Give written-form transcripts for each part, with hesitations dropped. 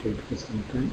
meditate for some time.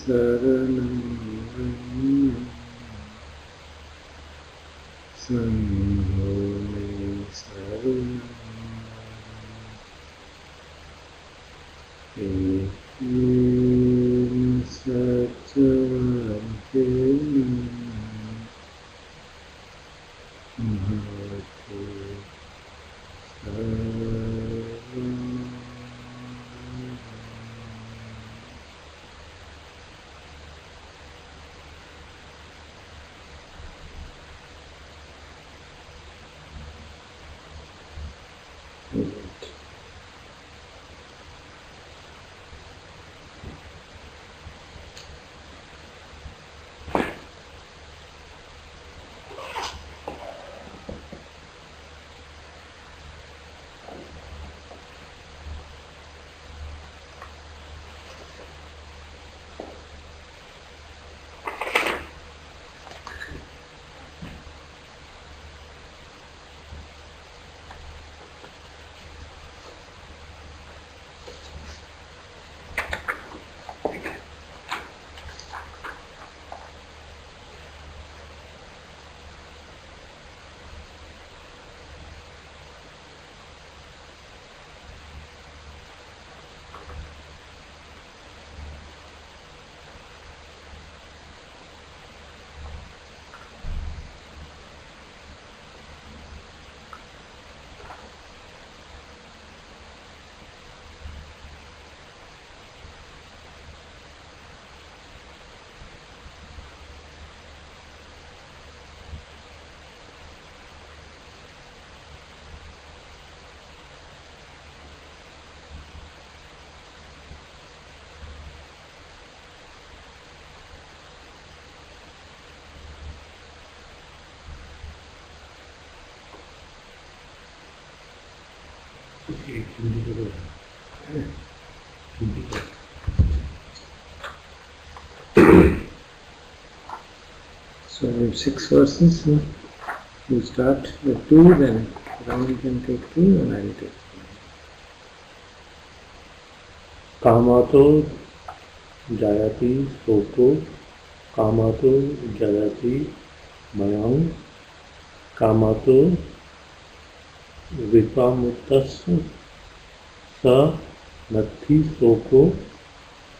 शरणं Sambho me sarvam Ekim Satyavam Bhavati Sarvam. So we have 6 verses. You start with 2, then Ram can take 2 and I will take 2. कामातो जायति शोको कामातो जयति मयं कामातो विपामुत्तस्य स नत्थि शोको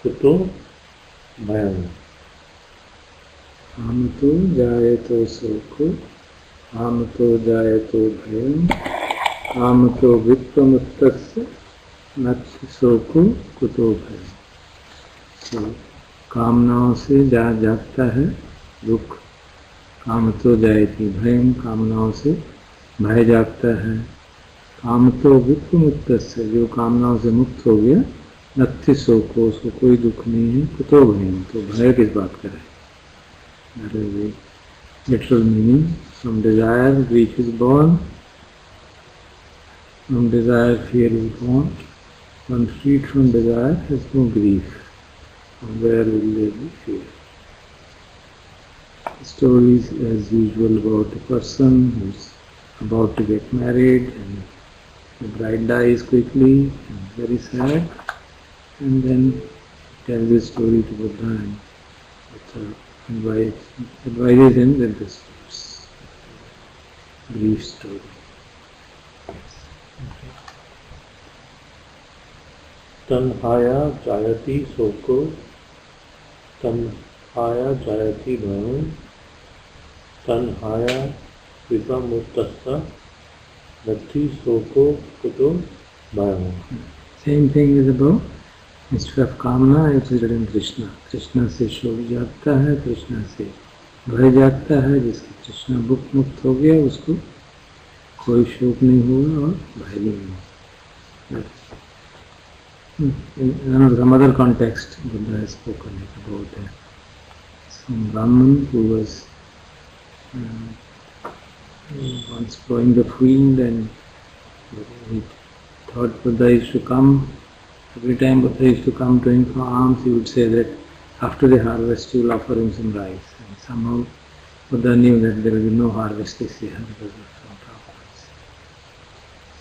कुतो भयं. Amato jayato soko, amato jayato bhayam, amato vipramattasya natthi soko kuto bhayam. So, कामनाओं से जाता है दुख. कामतो जायति भयम, कामनाओं से भय जाता है. कामतो विप्रमुत्तस्य, जो कामनाओं से मुक्त हो गया, नत्थि शोको, उसको कोई दुख नहीं है. कुतो भयम, तो भय किस बात का है. That is the literal meaning. From desire grief is born, from desire fear is born. One freed from desire has no grief. From where will there be fear? The story is as usual about a person who is about to get married and the bride dies quickly and very sad, and then tells this story to Buddha and advises him that this brief story. तन्हाया जायति शोको तन्हाया जायति भयं तन्हाया विपामुत्तस्य नत्थि शोको कुतो भयं. Same thing is about, instead of kamana, it's written Krishna. Krishna से शोक जाता है, कृष्णा से भय जाता है. जिसकी कृष्णा मुक्त हो गया, उसको कोई शोक नहीं हुआ और भय नहीं हुआ. In some other context, Buddha has spoken about some Brahman who was once blowing the wind, and he thought Buddha used to come. Every time Buddha used to come to him for alms, he would say that after the harvest you will offer him some rice. And somehow Buddha knew that there will be no harvest this year because of some problems.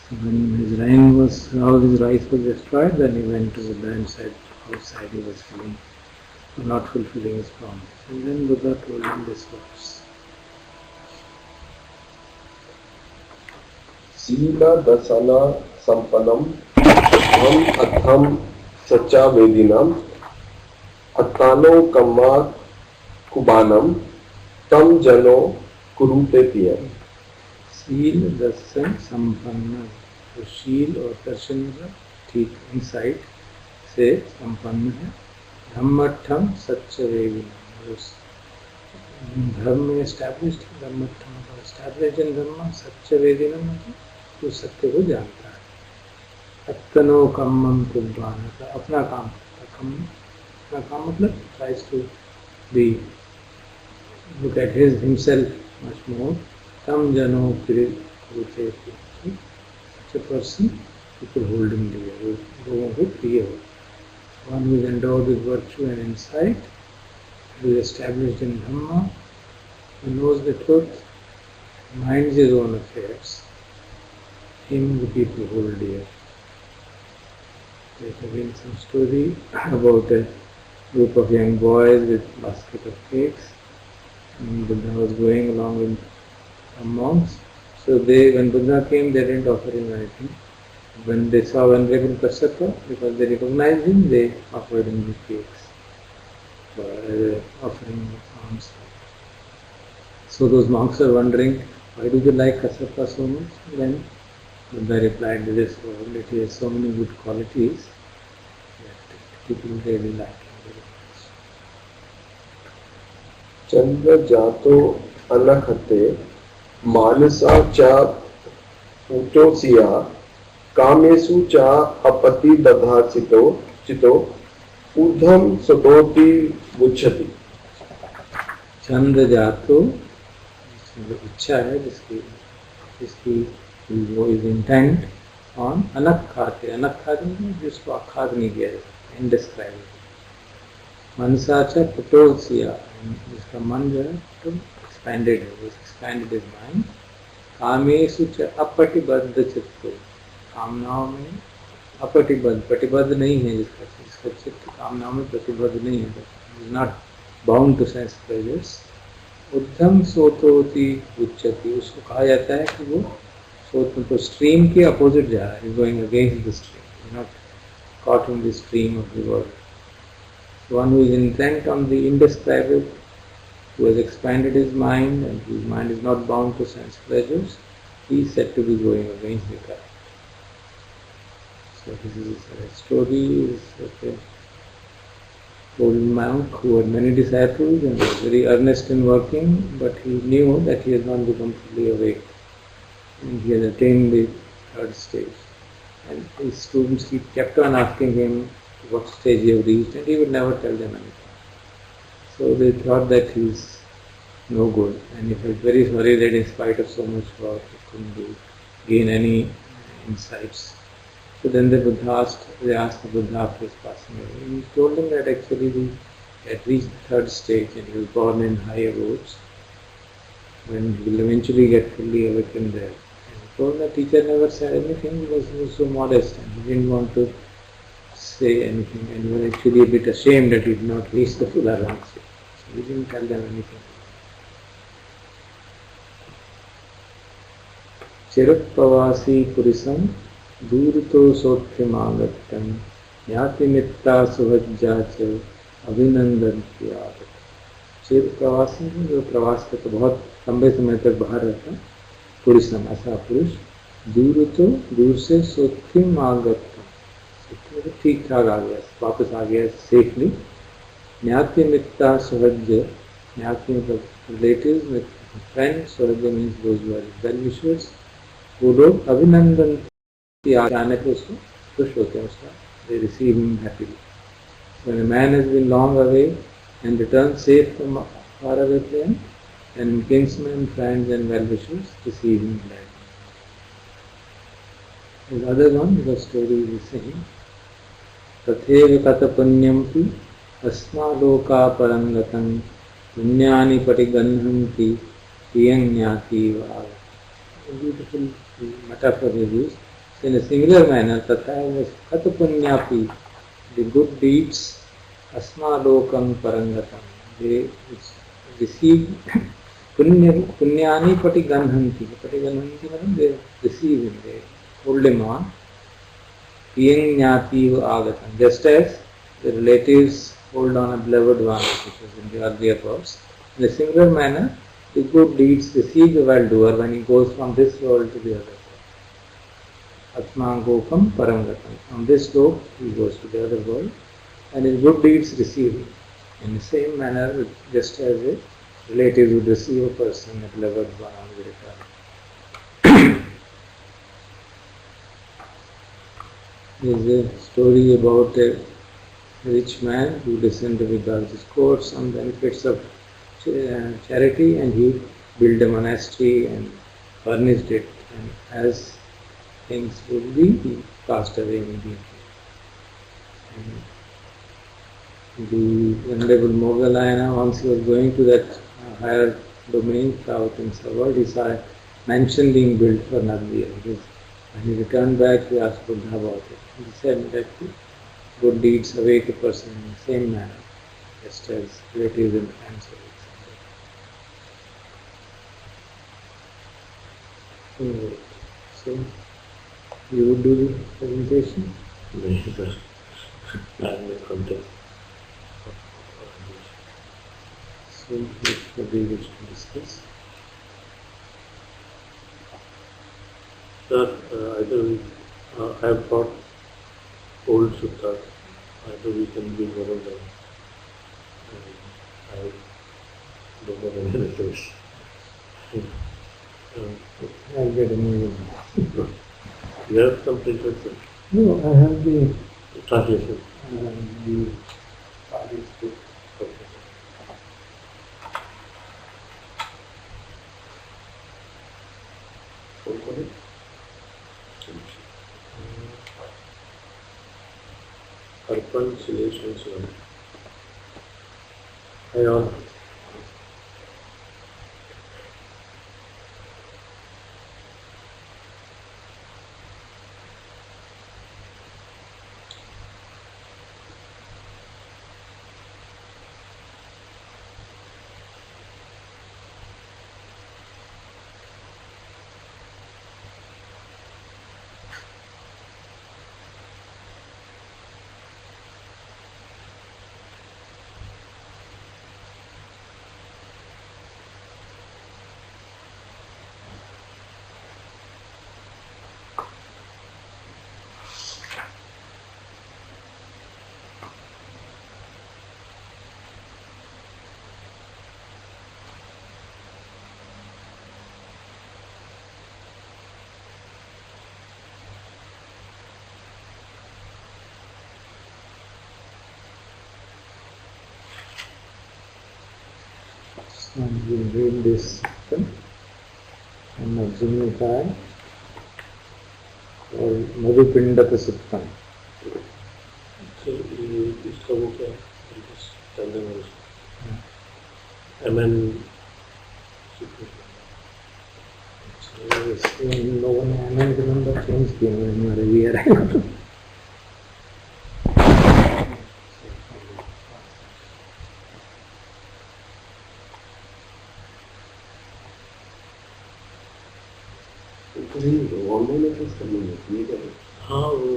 So when all his rice was destroyed, then he went to Buddha and said how sad he was feeling for not fulfilling his promise. And then Buddha told him this verse. शील दशना संपन्नम हम अथम सच्चा वेदिनम अत्तानो कम्मा कुबानम तम जनो कुरुते पियम। शील दर्शन संपन्न, तो शील और दर्शन ठीक इनसाइट से संपन्न है। धम्मठम सच्च वेदिनम, धर्म में एस्टैब्लिश्ड, धम्मठम एस्टैब्लिश्ड इन धर्म, सच्च वेदिनम जो सत्य को जानता है। अत्तनो कम्मम कुर्बान, अपना काम करता, अपना काम मतलब tries to be look at himself much more. Tam jano kurute, such a person people hold him dear, लोगों को प्रिय हो। One who is endowed with virtue and insight, who is established in Dhamma, who knows the truth, minds his own affairs, him the people hold dear. There's again some story about a group of young boys with a basket of cakes. And Buddha was going along with some monks. So when Buddha came, they didn't offer him anything. When they saw Venerable Kassapa, because they recognized him, they offered him the cakes for offering alms. So those monks are wondering, why do they like Kassapa so much? Then Buddha replied to this world that he has so many good qualities that people really like him very much. चंद्र जातो अनखते मानसा च पूतोसिया कामेषु च अपति दधासितो चितो ऊर्ध्वं सतोति गुच्छति। चंद्र जातो इच्छा है जिसकी वो is intent on अनखाते, अनखाते जिसको आखाद नहीं किया जाता, इनडिस्क्राइबेबल। मनसा च पुटोसिया, जिसका मन जो है तो एक्सपैंडेड है, वो एक्सपैंडेड इज माइंड। कामेषु च अपटिबद्ध चित्तो, कामनाओं में अपटिबद्ध, प्रतिबद्ध नहीं है, जिसका चित्त कामनाओं में प्रतिबद्ध नहीं है, is not bound to sense pleasures. उद्धम सोतोति उच्चति, उसको कहा जाता है कि वो सोत तो स्ट्रीम के अपोजिट जा रहा है, going against the stream, not caught in the stream of the world. One who is intent on the indescribable, who has expanded his mind and whose mind is not bound to sense pleasures, he is said to be going against the current. So this is a story of a old monk who had many disciples and was very earnest in working, but he knew that he has not become fully awake and he had attained the third stage. And his students kept on asking him what stage he had reached, and he would never tell them anything. So they thought that he is no good, and he felt very sorry that in spite of so much work he couldn't gain any insights. So then they asked the Buddha after his passing away. He told them that actually he had reached the third stage and he was born in higher abodes, when he will eventually get fully awakened there. So the teacher never said anything because he was so modest and he didn't want to say anything, and he was actually a bit ashamed that he did not reach the full Arahant stage. So he didn't tell them anything. Chirupavasi purisam durto sothimagatam yati mitta suhajja cha abhinandanti agat. चिरप्रवासी, जो प्रवास करके बहुत लंबे समय तक बाहर रहता है, पुरुषम ऐसा पुरुष, दूर से सोथिम आगत, ठीक ठाक आ गया, वापस आ गया सेफली। ज्ञाति मित्ता सहज्य, ज्ञाति मतलब रिलेटिव्स, फ्रेंड्स, सहज्य means those who are well wishers, वो लोग अभिनंदन आने पे उसको खुश होते हैं, उसका they receive him happily. When a man has been long away and returns safe from far away place, and kinsmen, friends and well-wishers receive him gladly. The other one, the story is saying, Tatheva kata punyampi asmaloka parangatam punyani patiganhanti priyanyati vāva. A beautiful metaphor is used. In a similar manner, Tatheva kata punyapi, the good deeds, asmalokam parangatam, they receive Punyani patiganhanti. Patiganhanti means they receive him, they hold him on. Iyang Nyati Agatan. Just as the relatives hold on a beloved one, which was in the earlier verse. In a similar manner, the good deeds receive the well-doer when he goes from this world to the other world. Atmangokam Paramgatam. From this lope, he goes to the other world, and his good deeds receive him. In the same manner, just as a relative would receive a person, a beloved one on the return. There is a story about a rich man who listened to Vidyard's discourse on benefits of charity, and he built a monastery and furnished it, and as things would be, he passed away immediately. And the Venerable Moggallana, once he was going to that higher domain out in Savard, he saw a mansion being built for Nadiya. When he returned back, he asked Buddha about it. He said that good deeds awake a person in the same manner, just as relatives and friends awake. So, you would do the presentation? So, what do you wish to discuss? Sir, I have brought old suttas. Either we can give one of them. I don't have any other choice. I'll get a new one. You have some papers, sir? No, I have the Translation. the Pali book. Okay. Arpan Selection Swan. I on. And we'll read this and Majjhimnikaya or Madhupindaka Suttam. So, इसका वो क्या है? Just tell them also. MN. No one I remember changed the name every year. Online access करनी है ये क्या है? हाँ वो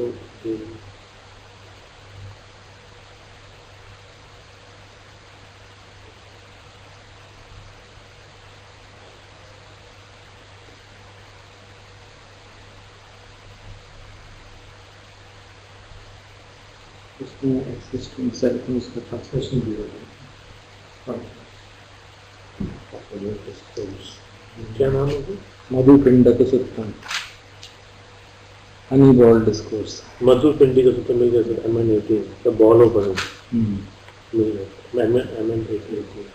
उसमें एक्सिस्टिंग सेल्फ में उसका ट्रांसलेशन भी होगा। क्या नाम है? Madhupindaka Suttam, honey ball discourse. मधुपिंडी का सूत्र मिल गया sir. MN18 the ball of honey मिल गया। MN18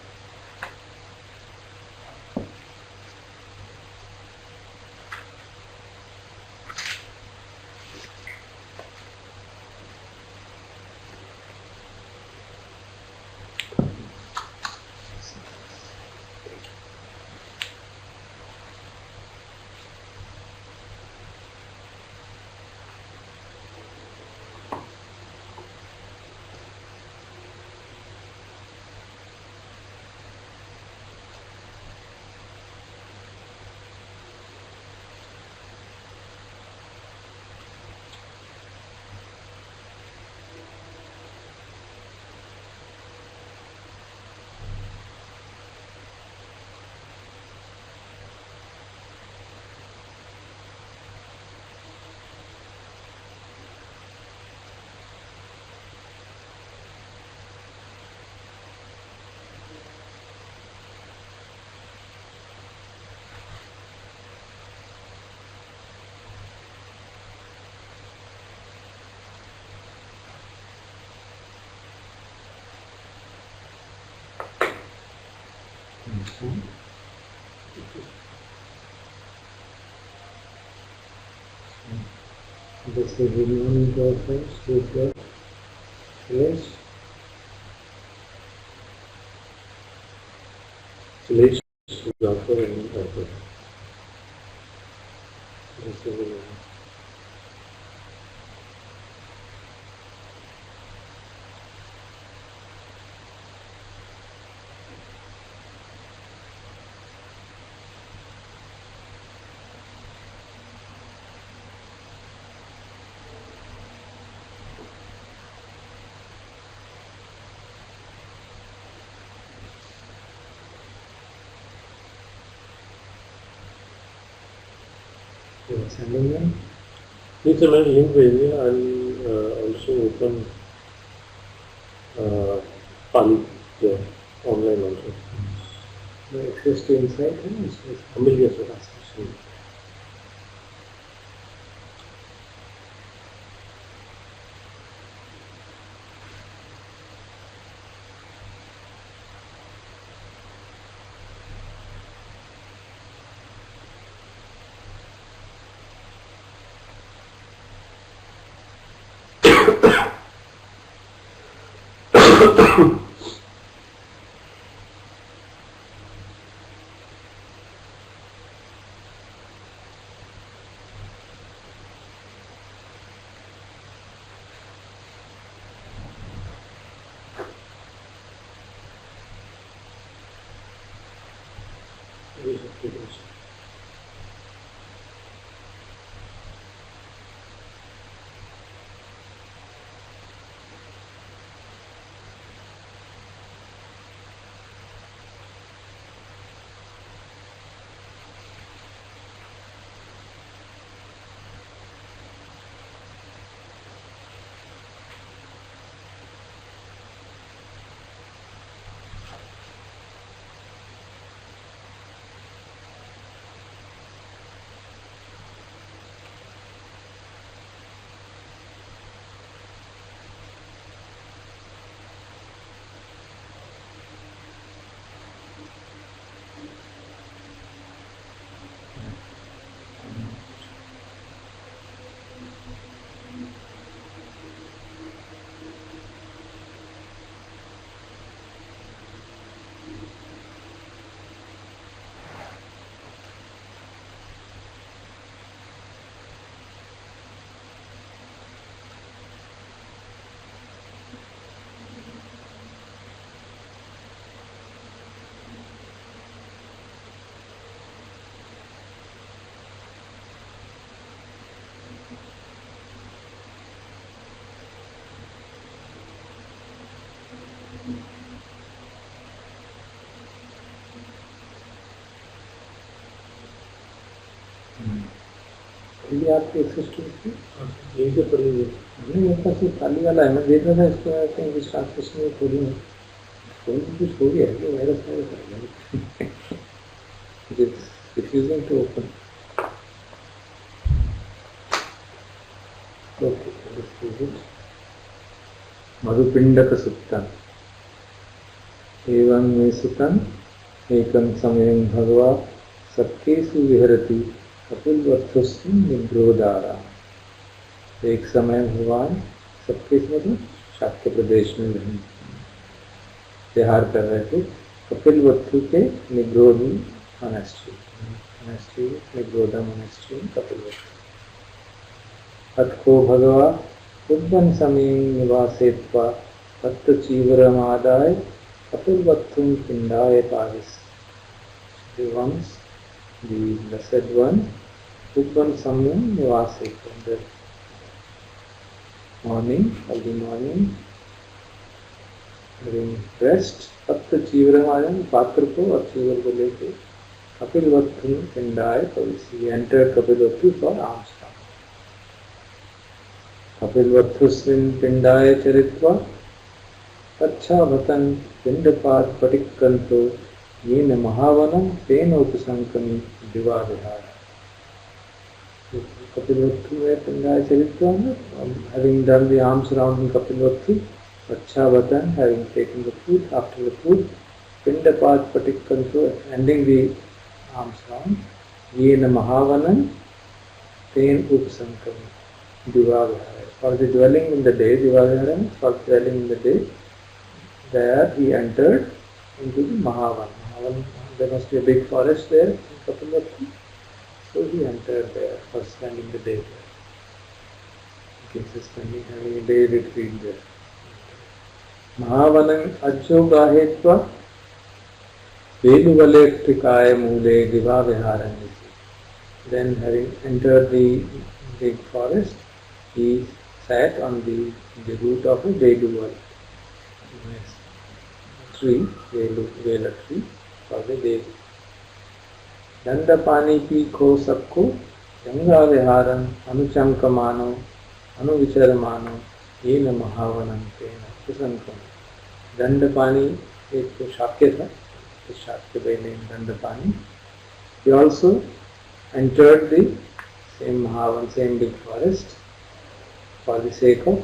This is the morning girlfriend, sleeper, yes. Slash Jafar and Jafar. This is the You are sending them? It's a link भेजिए. I'll also open Pali here online also. The access to insight is मिल गया sir. ये आपके access to यहीं से पढ़ लीजिए. नहीं, मेरे पास ये खाली वाला है. मैं देख रहा था इसको. आई थिंक इस ट्रांसलेशन में पूरी है. कोई कुछ हो गया कि मेरा सारे कर गया. It's refusing to open. Okay, this is it. मधुपिंडक सुत्तम एवं मे सुतम एकं समयं भगवा सबकेषु विहरति कपिलवस्तुस्य निग्रोधारा. एक समय भगवान सबके मतलब शाक्य प्रदेश में विहार कर रहे थे. कपिलवस्तु के निग्रोधी मोनेस्ट्री निग्रोधा मोनेस्ट्री कपिलवस्तु. अतको भगवा उद्वन समय निवासेत्वा तत्व चीवरमादाय कपिलवस्तुं पिंडाय पाविस. Once the blessed one Udvan Samyam Nivase, the morning, early morning, during rest, तत्व चीवरमादाय पात्र को और चीवर को लेके Kapilvastu पिंडाय पाविस. He entered Kapilvattu for alms. कपिलवस्तुस्मिन् पिंडाय चरित्वा अच्छा भतन पिंडपात पटिक्कन्तो येन महावनं तेन उपसंकमी दिवा विहार. Kapilvattu में पिंडाय चरित्वा, having done the arms round in Kapilvattu, अच्छा भतन, having taken the food, after the food Pindapat Patikkanto, ending the arms round. Yena Mahavanam, Ten Upsankam, Divavihara. For the dwelling in the day, Divavihara, for dwelling in the day, there he entered into the Mahavan. Mahavan, there must be a big forest there in Kapilvatthu. So he entered there for spending the day there. He is spending, having a day retreat there. Mahavanam Ajjo Gahetva Veduvalektrikaya Mule Divaviharan. Then having entered the big forest, he sat on the root of a Veduval tree, Vela tree for the day. Dandapani pi ko sabko Ganga Viharan Anuchankamano Anuvicharamano Yena Mahavanam Tena Kusankam. Dandapani एक तो शाक्य था, इस Shakya by name Dandapani. He also entered the same Mahavan, same big forest for the sake of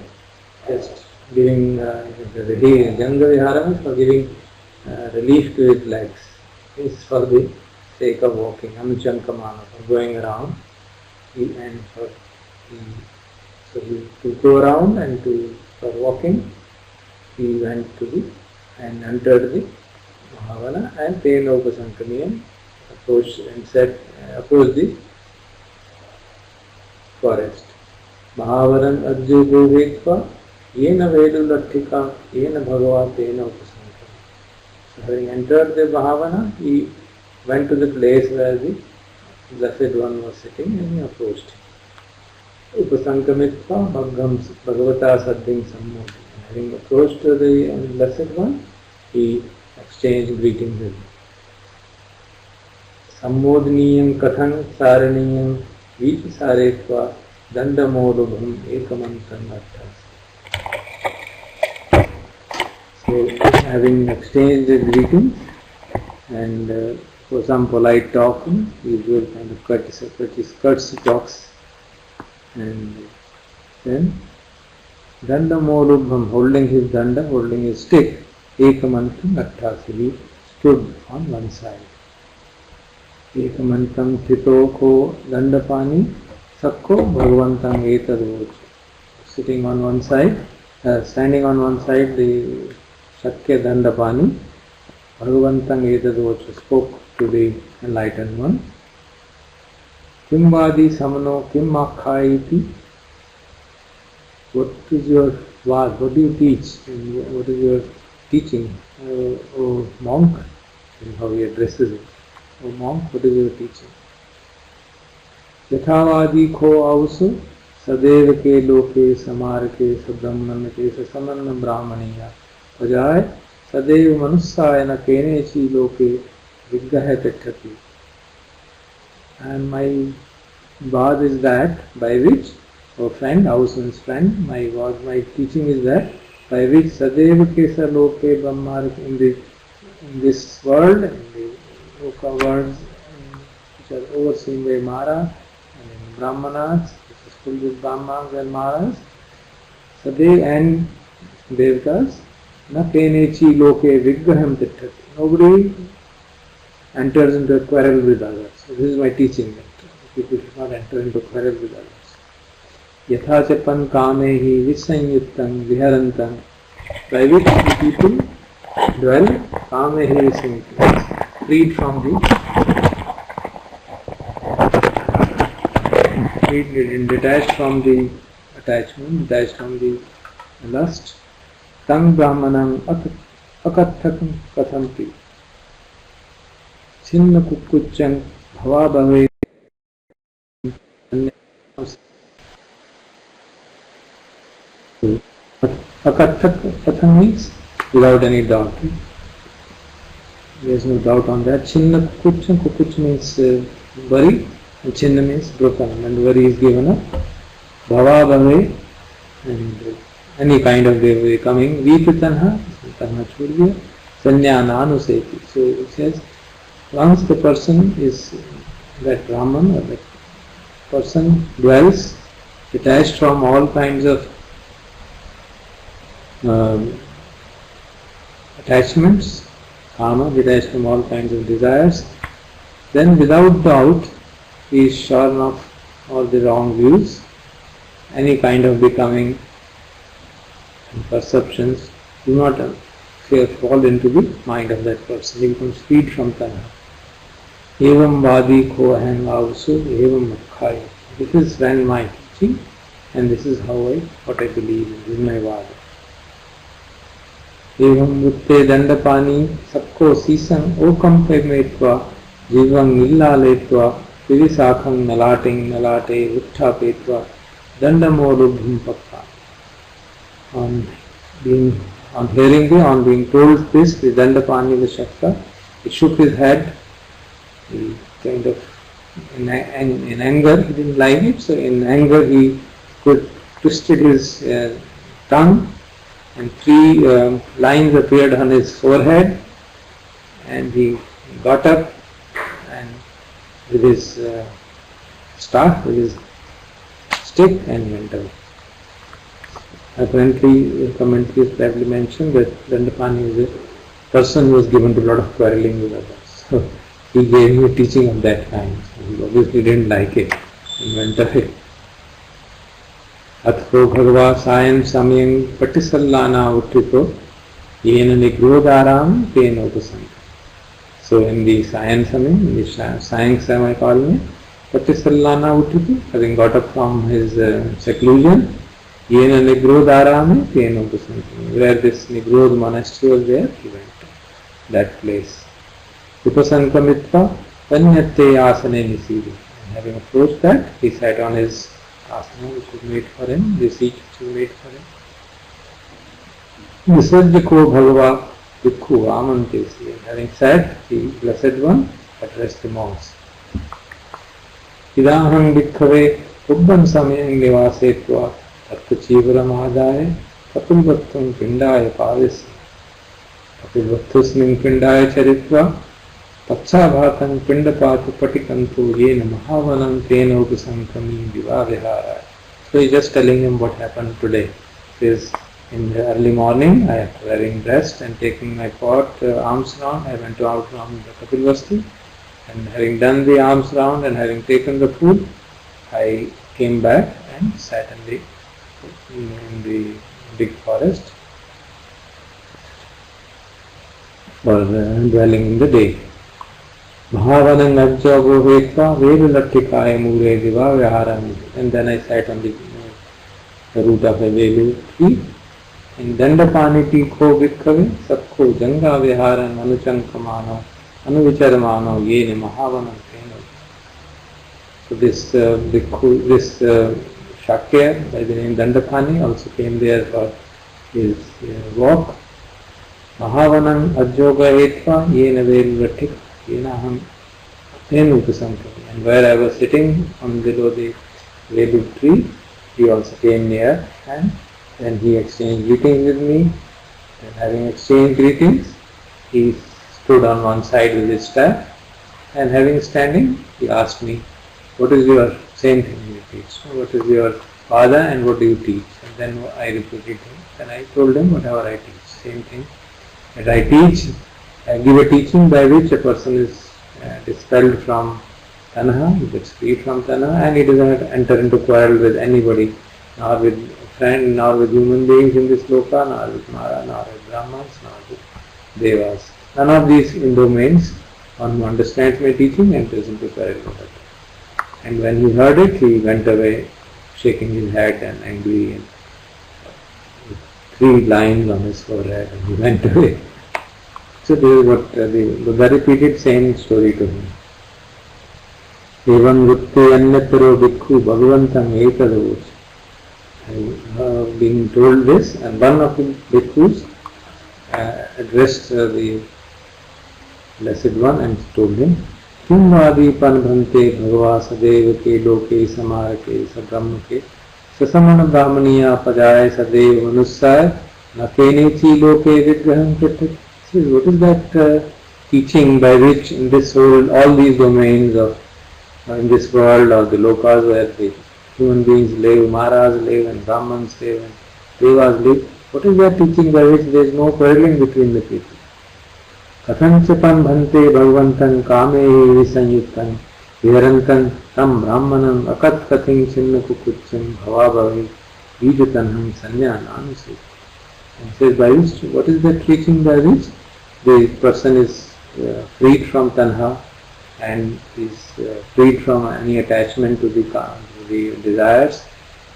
just giving Ganga Viharam, for giving relief to his legs. It's for the sake of walking, Anuchankamana, for going around. So to go around and for walking, he went to and entered the Mahavana and Tena Upasankamiyam, approached the forest. Mahavanam Ajjo Gohetva Yena Vedulatthika Yena Bhagava Tena Upasankamiyam. So having entered the Mahavana, he went to the place where the Blessed One was sitting and he approached him. Upasankamitva Bhagavata Saddhing Sammoti. Having approached the Blessed One, he exchanged greetings with him. Sammodniyam Kathang Saraniyam Vichasaretva Dandamodubham Ekamantam Arthas. So, having exchanged the greetings and for some polite talking, usual kind of courtesy talks, and then Dandamodubham, holding his danda, holding his stick, Ekamantam Arthas, he stood on one side. Ekamantam Thito Ko Dandapani Sakko Bhagavantam Etadvoch. Sitting on one side, standing on one side, the Shakya Dandapani, Bhagavantam Etadvoch spoke to the enlightened one. Kimbadi Samano Kim Akhaiti. What is your vad? What do you teach? What is your teaching? O monk, and how he addresses it. O monk, what is your teaching? Yathavadi ko ausu sadeva ke loke samar ke sabrahman ke sasamanna brahmaniya pajay sadeva manussayana kenechi loke viggaha tittati. And my vad is that by which, O friend, Auson's friend, my teaching is that by which sadeva kesa loke brahmar, in this world, in the loka worlds which are overseen by Mara, and in Brahmanas, which is filled with Brahmanas and Maras, Sade and Devatas, na kenechi loke vigraham tittati. Nobody enters into a quarrel with others. So this is my teaching, that people should not enter into a quarrel with others. Yatha chapan kamehi visanyuttam viharantam, by which the people dwell, kamehi visanyuttam, freed from detached from the attachment, detached from the lust. Tang brahmanam akathakam kathamti. Chinna kukuchan bhava bhave. Akathak katham means without any doubt. There is no doubt on that. Chinna kukuchan, kukuch means worry, and chinna means broken, and worry is given up. Bhava bhave, and any kind of way coming. Vipitanha, tanha chhod gaya. Sanyana anuseti. So it says, once the person is, that Brahman or that person dwells detached from all kinds of attachments, kama, detached from all kinds of desires, then without doubt he is shorn of all the wrong views, any kind of becoming and perceptions do not fall into the mind of that person. He becomes freed from tanha. Evam vadi ko aham avsu evam mukhaya. This is when my teaching, and this is what I believe in. This is my vada. Evam mutte dandapani sakko sisam okam pemetva jivam nillaletva vivisakham nalate uttapetva dandamolubhum pakka. On being told this, the Dandapani Vishakta, he shook his head. He kind of, in anger, he didn't like it, so in anger he twisted his tongue, and 3 lines appeared on his forehead, and he got up and with his staff, with his stick, and went away. Apparently, the commentaries probably mentioned that Dandapani is a person who was given to a lot of quarreling with others. So he gave me a teaching of that kind. So he obviously didn't like it and went away. Atho bhagava sayam samyam patisallana uttito yena nigrodharam tena upasanta. So in the sayam samyam, in the sayam semicolon, patisallana uttito, having got up from his seclusion, Yena Nigrodharami Tena Upasantam. Where this Nigrod monastery was there, he went to that place. Upasantamitva Panyate Asane Nisiri. And having approached that, he sat on his asana which was made for him, the seat which was made for him. Visajjako Bhagava Dukhu Amantesi. And having said, the Blessed One addressed the monks. Idaham Bhikkhave Ubban Samayam Nivasetva Tattachivaramadaya Kapilvattam Pindaya Pavisi Kapilvattusmin Pindaya Charitva Pacchabhatam Pindapatu Patikantu Yena Mahavanam Tena Upasankami Vivavihara. So he's just telling him what happened today. He says, in the early morning, after wearing dressed and taking my pot arms round, I went out from the Kapilvasti, and having done the arms round and having taken the food, I came back and sat in the big forest for dwelling in the day. Mahavanam Najjago Vetva Velulattikaya Mure Diva Viharam. And then I sat on the root of a Velu tree. In Dandapani Tikho Vikkave Sakho Janga Viharan Anuchankamano Anuvicharamano Yene Mahavanam Teno. So this Shakya by the name Dandapani also came there for his walk. Mahavanam Ajyoga Etva Yena Velulattik Yena Ham Tenu Upasankami. And where I was sitting on below the Velu tree, he also came near, and then he exchanged greetings with me. And having exchanged greetings, he stood on one side with his staff, and having standing, he asked me, what is your, same thing you teach, what is your father and what do you teach? And then I repeated him, and I told him whatever I teach, same thing. That I teach, I give a teaching by which a person is dispelled from tanha, he gets free from tanha, and he does not enter into quarrel with anybody, nor with friend, nor with human beings in this loka, nor with Mara, nor with Brahmans, nor with Devas. None of these domains, one who understands my teaching enters into quarrel with it. And when he heard it, he went away, shaking his head and angry, and with 3 lines on his forehead, and he went away. So this is what the Buddha repeated same story to him. Evam rutte annataro bhikkhu bhagavantam etadavoch. Being told this, and one of the bhikkhus addressed the Blessed One and told him, Kim vadi panbhante bhagava sadeva ke loke samarake sabrahmake sasamana brahmaniya pajaya sadeva manussaya nakenechi loke vigraham kritik. What is that teaching by which in this world, all these domains of in this world or the lokas where the human beings live, Maras live and Brahmans live and Devas live, what is that teaching by which there is no quarreling between the people? कथंचपन Bhante भगवंतं कामे विसंयुक्तं विहरन्तं तं ब्राह्मणं अकथ कथिं छिन्न कुकुच्चं भवा भवे बीजतन्हं संन्यानानुसे. And says by which, what is that teaching by which the person is freed from tanha and is freed from any attachment to the desires,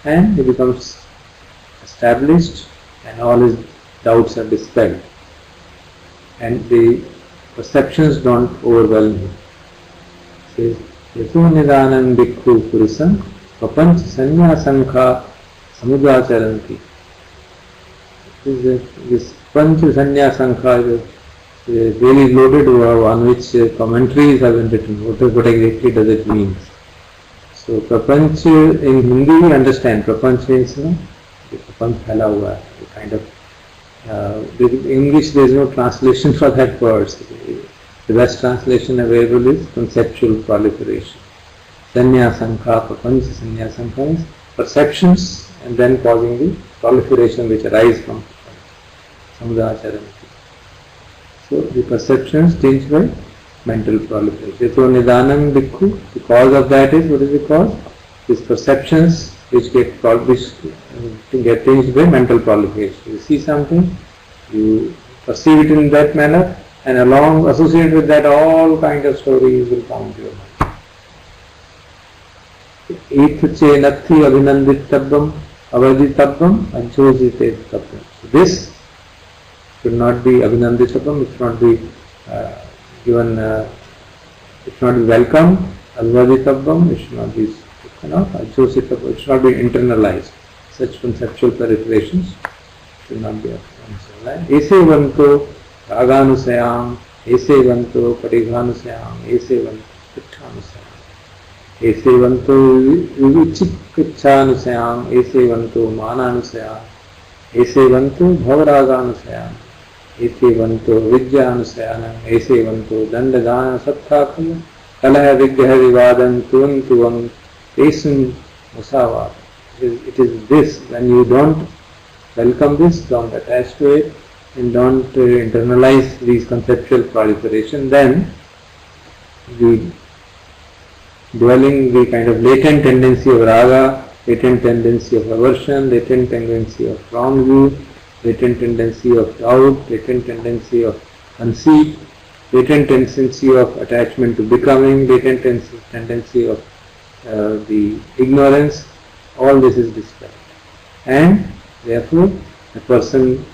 and he becomes established and all his doubts are dispelled and the perceptions don't overwhelm him. Says yato nidanam bhikkhu purisam papanch sanyasankha samudacharanti. This panch sanyasankha is a really loaded word on which commentaries have been written. What exactly does it mean? So prapanch in Hindi we understand. Prapanch means prapanch phaila hua hai, kind of. In English there is no translation for that word. The best translation available is conceptual proliferation. Sanyasankha, prapanch sanyasankha means perceptions and then causing the proliferation which arise from samudacharanti. So the perceptions changed by mental proliferation. So nidanam bhikkhu, the cause of that is, what is the cause? These perceptions which get changed by mental proliferation. You see something, you perceive it in that manner, and along associated with that all kind of stories will come to your mind. Ethache nathi abhinanditabam avaditabam ajjositetabam. This should not be abhinanditabam, it should not be given, it should not be welcomed. Avaditabam, it should not be ajjositabam, it should not be internalized. Such conceptual proliferations should not be internalized. Ese vanto raganusayam, ese vanto padighanusayam, ese vanto pitthanusayam, ese vanto vichikichanusayam, ese vanto mananusayam, ese vanto bhavaraganusayanam, ese vanto vidyanusayana, ese vanto dandadana satthakhaya, kalaha vigyaha vivadam tuvam esun musavad. It is this, when you don't welcome this, don't attach to it, and don't internalize these conceptual proliferation, then the dwelling, the kind of latent tendency of raga, latent tendency of aversion, latent tendency of wrong view, latent tendency of doubt, latent tendency of conceit, latent tendency of attachment to becoming, latent tendency of the ignorance, all this is dispelled. And therefore the person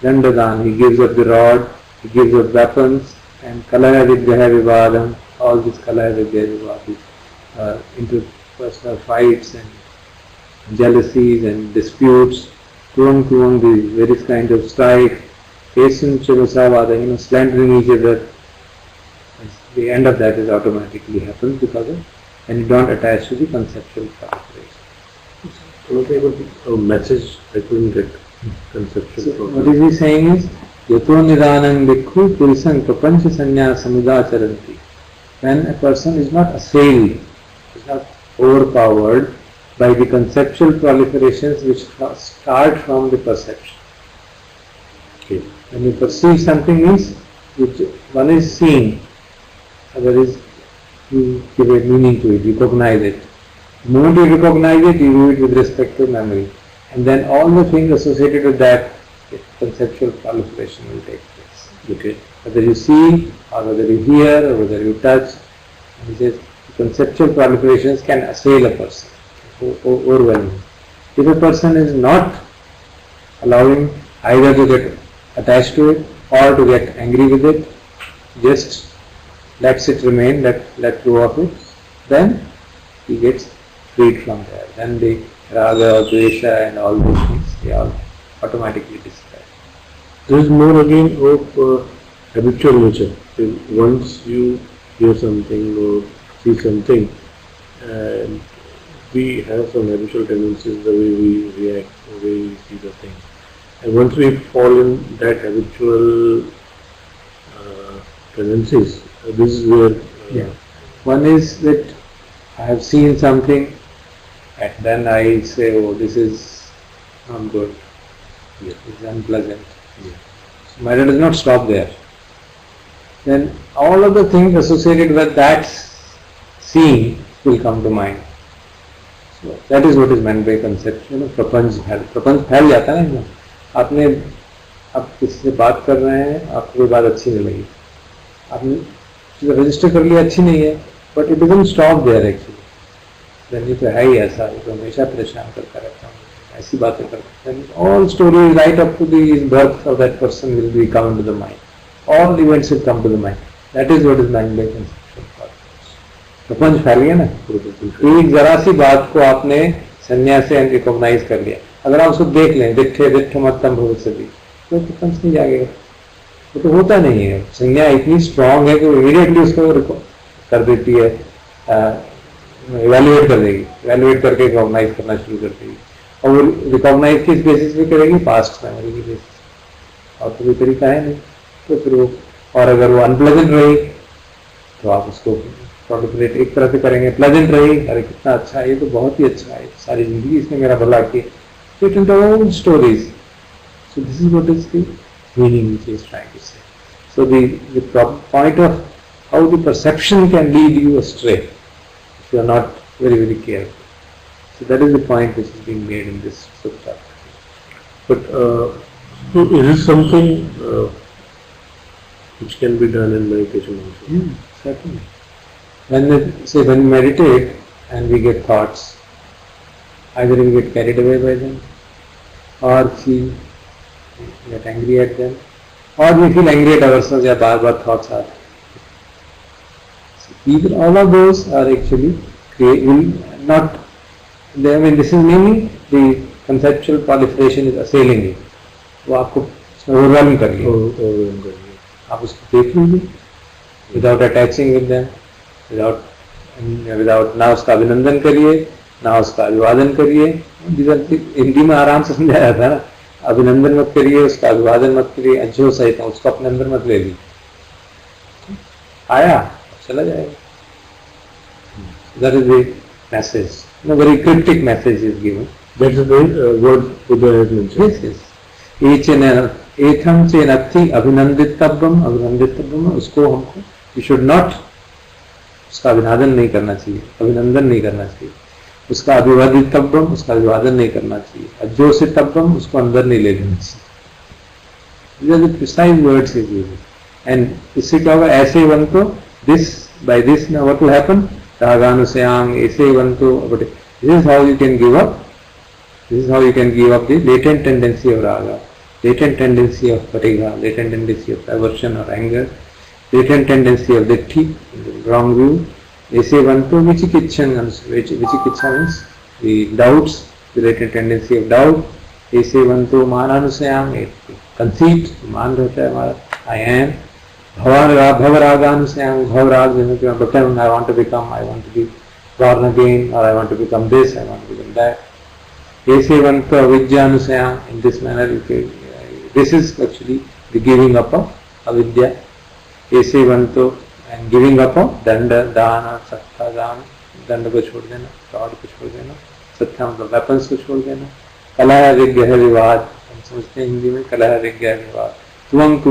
dandadan, he gives up the rod, he gives up weapons, and kalaya vidyaha vivadam, all these kalaya vidyaha vivadam, interpersonal fights and jealousies and disputes, tuvam, the various kinds of strife, kesun chamusavada, slandering each other. The end of that is automatically happens because of when you don't attach to the conceptual proliferation. A message I couldn't get. Conceptual. So what is he saying is, yato nidanam bhikkhu purisam prapancha sanya samudacharanti. When a person is not assailed, is not overpowered by the conceptual proliferations which start from the perception. Okay. When you perceive something means, one is seeing, other is you give a meaning to it, you recognize it. The moment you recognize it, you do it with respect to memory. And then all the things associated with that, conceptual proliferation will take place. Okay. Whether you see, or whether you hear, or whether you touch, he says, conceptual proliferations can assail a person, overwhelm him. If a person is not allowing either to get attached to it or to get angry with it, just lets it remain, let go of it, then he gets freed from there. Then the raga, dvesha and all those things, they all automatically dispel. There is more again of habitual nature. Once you hear something or see something, and we have some habitual tendencies, the way we react, the way we see the thing. And once we fall in that habitual tendencies, this is where... One is that I have seen something and then I say, oh, this is not good, this is unpleasant. So matter does not stop there. then all of the things associated with that scene will come to mind. So that is what is meant by conception of प्रपंच फैल जाता है ना, आपने आप किसी से बात कर रहे हैं, आपको कोई बात अच्छी नहीं लगी, आपने रजिस्टर कर लिया, अच्छी नहीं है, but it doesn't stop there actually. ये तो है ही ऐसा, ये तो हमेशा परेशान करता रहता हूँ, ऐसी बातें करता हूँ। All stories right up to the birth of that person will be come to the mind, all events will come to the mind, that is what is meant by conception. प्रपंच फैल गया ना, एक जरा सी बात को आपने संन्यास से रिकॉग्नाइज कर लिया, अगर आप उसको देख लें, दिट्ठे दिट्ठे मतम भविष्यति, तो प्रपंच नहीं जाएगा, वो तो होता नहीं है। संज्ञा इतनी स्ट्रांग है कि वो इमीडिएटली उसको कर देती है, इवेल्युएट कर देगी, इवेल्युएट करके रिकॉग्नाइज करना शुरू कर देगी, और वो रिकॉग्नाइज किस बेसिस पे करेगी, पास्ट मेमोरी की बेसिस, और तो कोई तरीका है नहीं। तो फिर वो, और अगर वो अनप्लेजेंट रही तो आप उसको कॉन्टिप्लेट एक तरह से करेंगे, प्लेजेंट रही, अरे कितना अच्छा है, ये तो बहुत ही अच्छा है, सारी जिंदगी इसने मेरा भला किया, fit in own stories. So this is what is the meaning which he is trying to say. So the point of how the perception can lead you astray if you are not very, very careful. So that is the point which is being made in this sutta. But so is it something which can be done in meditation also? Certainly. When we meditate and we get thoughts, either we get carried away by them, or we get angry at them, or we feel angry at ourselves, या बार बार thoughts are. So either all of those are actually will not. I mean, this is mainly the conceptual proliferation is assailing you. वो आपको overwhelm कर लिया, आप उसको देख लीजिए, without attaching with them, without ना उसका अभिनंदन करिए, ना उसका अभिवादन करिए। हिंदी में आराम से समझाया था ना, अभिनंदन मत करिए, उसका अभिवादन मत करिए, अच्छो सही था, उसको अपने अंदर मत ले लीजिए, आया चला जाएगा। That is the message. No, very cryptic message is given. That is the word Buddha has mentioned. Yes. एथम से नथि अभिनंदितव्यम, उसको हमको you should not, उसका अभिवादन नहीं करना चाहिए, अभिनंदन नहीं करना चाहिए, उसका अभिवादितव्यम, उसका अभिवादन नहीं करना चाहिए, अजोषितव्यम, उसको अंदर नहीं ले लेना चाहिए। These are the precise words he uses. And इससे क्या होगा, ऐसे वंतो, this by this now what will happen, रागानुसयाम ऐसे वंतो, but this is how you can give up, this is how you can give up the latent tendency of raga, latent tendency of patigha, latent tendency of aversion or anger, latent tendency of ditti, wrong view. ऐसे वंतो विचिकिच्छा means the doubts, the latent tendency of doubt. ऐसे वंतो मानानुसयाम, conceit, मान रहता है हमारा, I am. भवरागानुसयाम, भवराग जैसे कि become, I want to become, I want to be born again, or I want to become this, I want to become that. ऐसे वंतो अविद्यानुसयाम, in this manner you can, this is actually the giving up of avidya. ऐसे वंतो and giving up of danda, dana, sattha, दान, दंड को छोड़ देना, rod को छोड़ देना, सत्ता मतलब वेपन्स को छोड़ देना, कलह विग्रह विवाद, हम समझते हैं हिंदी में कलह विग्रह विवाद, तुवंग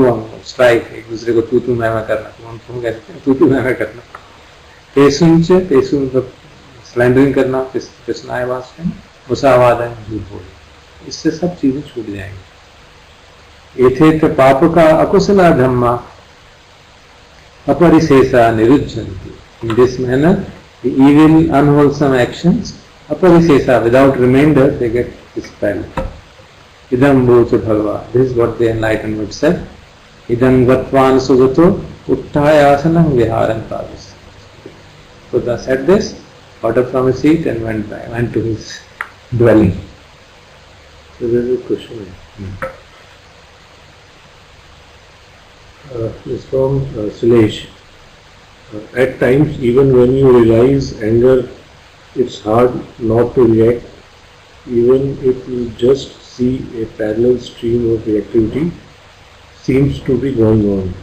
स्ट्राइक, एक दूसरे को तू मैं करना, तुवंग कहते हैं, तू मैं करना, पेशु मतलब स्लैंडरिंग करना, कृष्णाय वास्ते मुसावाद है, झूठ बोलना, इससे सब चीजें छूट जाएंगी। एथेत पाप का अकुशला धम्मा अपरिशेषा निरुद्धन्ति. In this manner, the evil, unwholesome actions, अपरिशेषा, without remainder, they get dispelled. Idam bhocha bhagava. This is what the Enlightenment said. Idam gatvan sugato utthayasanam viharam pravis. Buddha said this, got up from his seat and went to his dwelling. So there is a question. It's from Silesh. At times, even when you realize anger, it's hard not to react, even if you just see a parallel stream of reactivity seems to be going on.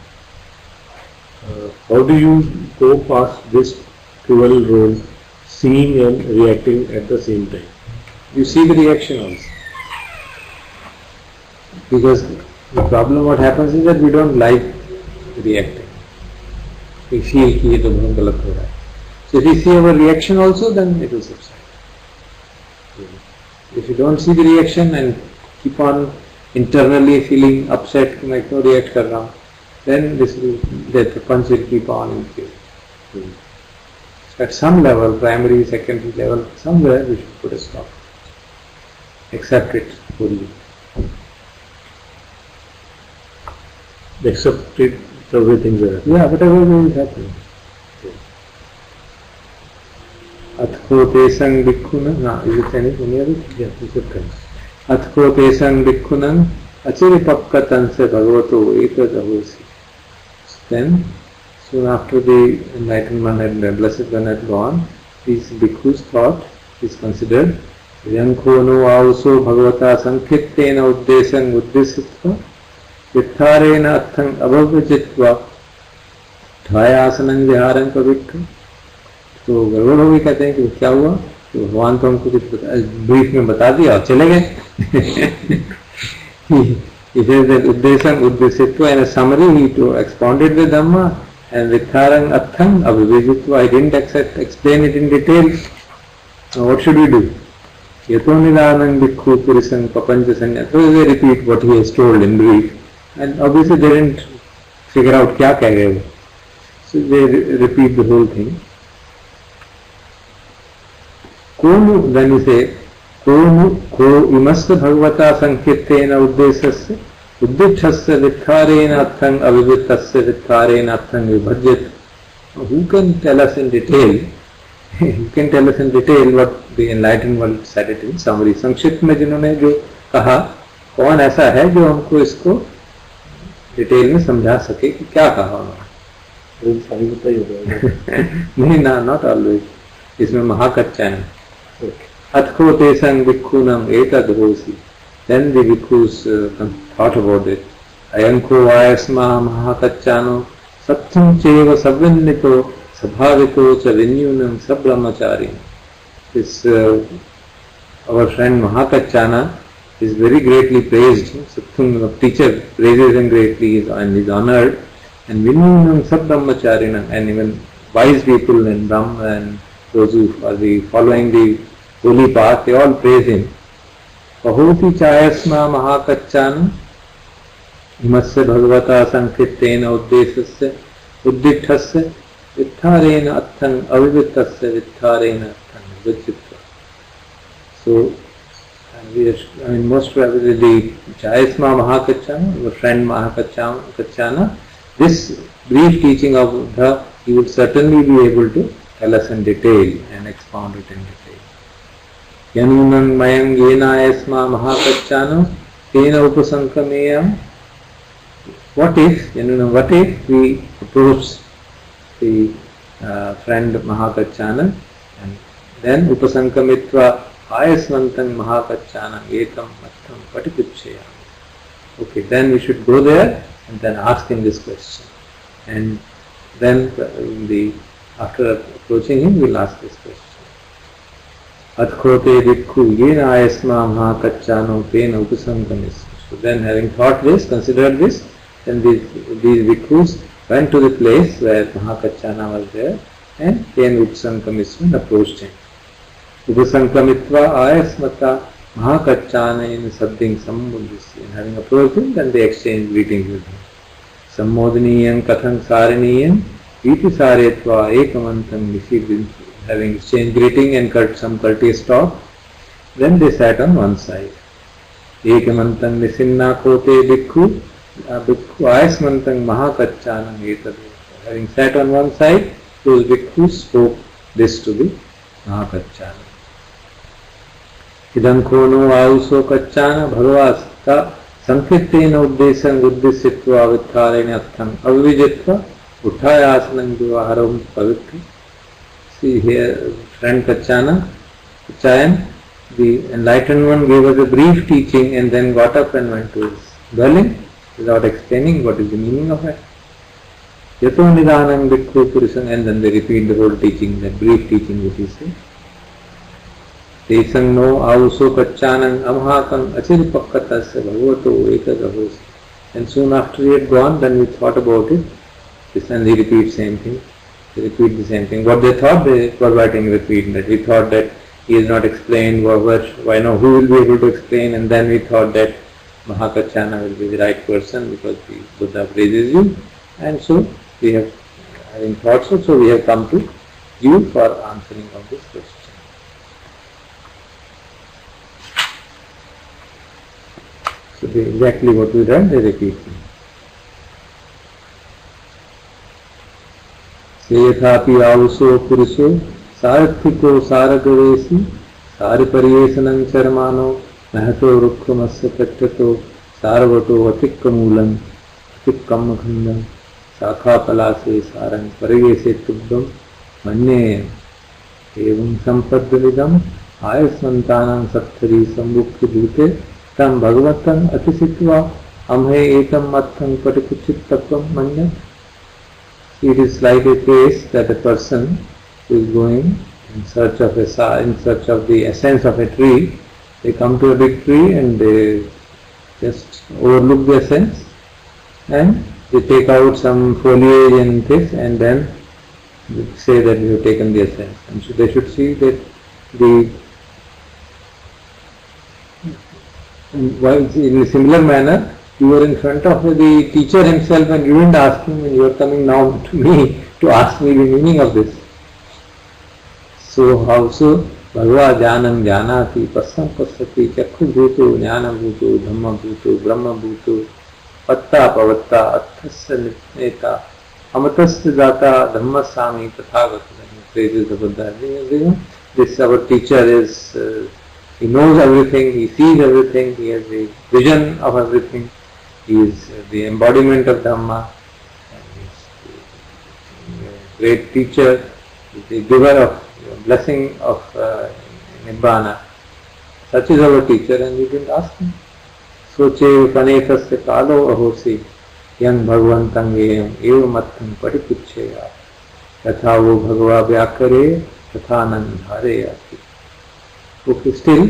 How do you go past this dual role, seeing and reacting at the same time? You see the reaction also. Because the problem what happens is that we don't like reacting. We feel कि ये तो बहुत गलत हो रहा है. So if we see our reaction also, then it will subside. If you don't see the reaction and keep on internally feeling upset कि मैं क्यों react कर रहा हूँ, then the punch will keep on increasing. So at some level, primary, secondary level, somewhere we should put a stop. Accept it fully. Accept it, everything there. Yeah, whatever will happen. Athko tesang bhikkhunam, is it any other? Yeah, it's a sense. Athko tesang bhikkhunam achiripakkatan se bhagavato etadahosi. Then, soon after the enlightenment and the blessed one had gone, these bhikkhus thought, is considered, Yankho no auso bhagavata sankhittena uddesang uddesitva vitharena athang abhavajitva dhayasanang viharam pavittu. तो गड़बड़ हो गई. कहते हैं कि क्या हुआ तो भगवान तो हमको कुछ ब्रीफ में बता दिया और चले गए. उद्देश्यत्व in a summary he expounded the Dhamma and vitharang athang abhivijitva. I didn't explain it in detail. Now what should we do? Yato nidanang bhikkhu purisang papancha sanya. So they repeat what he has told in brief, and obviously they didn't figure out क्या कह रहे हो. So they repeat the whole thing. Komu, then we say, Komu, ko imasta bhagavata sankirtena uddesasya, uddishasya vitharena athang avivittasya vitharena athang vibhajyat. Who can tell us in detail? Who can tell us in detail what the enlightened world said it in summary? संक्षिप्त में जिन्होंने जो कहा, कौन ऐसा है जो हमको इसको डिटेल में समझा सके कि क्या कहा उन्होंने? सारी बताइए. नहीं ना, not always. इसमें महाकच्चा है. Athko tesang bhikkhunam etadhosi. Then the bhikkhus thought about it. Ayanko ayasma mahakachano satyam cheva savinnito sabhavito cha vinyunam sabrahmachari. This our friend Mahakachana is very greatly praised. Satyam, the teacher, praises him greatly and is honored. And vinyunam sabrahmacharina, and even wise people and Brahma and those who are following the holy path, they all praise him. Pahoti chayasma mahakachana imasya bhagavata sankirtena uddesasya uddithasya vitharena athang avivittasya vitharena athang vijitva. So, most probably the chayasma mahakachana, our friend Mahakachana, this brief teaching of Buddha, he would certainly be able to tell us in detail and expound it in detail. Yanunang mayam yena esma mahakachana tena upasankameyam. What if we approach the friend Mahakachana and then upasankamitva ayasmantang mahakachana etam mattam patikuchaya. Okay, then we should go there and then ask him this question. And then after approaching him, we will ask this question. Atkhote bhikkhu yena ayasma mahakachano tena upasankamis. So then, having thought this, considered this, then these bhikkhus went to the place where Mahakachana was there and tena upasankamis and approached him. Upasankamitva ayasmata Mahakachana in sadding sammudhisya. And having approached him, then they exchanged greetings with him. Sammodhaniyam katham saraniyam iti saretva ekamantam nishidintu. Having exchanged greeting and some courteous talk, then they sat on one side. Ekamantam nisinna kote bhikkhu ayasmantam mahakachanam etadu. Having sat on one side, those bhikkhus spoke this to the Mahakachana. Idam kono auso kachana bhagavasta sankirtena uddesang uddesitva vitharena atham avivijitva utthayasanam vivaharam pavitru. See here, friend Kachayan, the enlightened one gave us a brief teaching and then got up and went to his dwelling without explaining what is the meaning of it. Yato nidanam bhikkhu purisang, and then they repeat the whole teaching, the brief teaching which he said. Tesang no auso kachanang amahakam achiripakkhatasya bhagavato ekadahosi. And soon after he had gone, then we thought about it. this and he repeats same thing. They repeat the same thing. What they thought, they verbatim repeat that. We thought that he is not explained, why no, who will be able to explain, and then we thought that Mahakachana will be the right person because the Buddha praises you, and so we have, having thought so we have come to you for answering of this question. So exactly what we read, they repeat. Seyathapi avusho puruso sarthiko saragavesi sariparyesanam charmano nahato rukkhamasya patrato sarvato atikkamulam atikkammakhandam sakha palase sarang pariyese tubbam manye evam sampaddanidam ayasmantanam sattari sambukti bhute tam bhagavatam atisitva amhe etam mattham patikuchittapam manya. It is like a case that a person who is going in search of the essence of a tree. They come to a big tree and they just overlook the essence and they take out some foliage and this and then they say that we have taken the essence. And so they should see that in a similar manner, you were in front of the teacher himself and you didn't ask him, and you are coming now to me to ask me the meaning of this. So also, Bhagava Janam Janati Pasam Pasati Chakku Bhuto Jnana Bhuto Dhamma Bhuto Brahma Bhuto Patta Pavatta Athasya Nitneta Amatasya Data Dhamma Sami Tathagata. Praises the Buddha. This our teacher is, he knows everything, he sees everything, he has the vision of everything. He is the embodiment of Dhamma, and he is the great teacher, the giver of blessing of Nibbana. Such is our teacher, and we didn't ask him. Soche panetasya kalo ahosi yang bhagavantang eva mattham paripuchcheya yatha vo bhagava vyakare tatha nandhare ati. Okay, still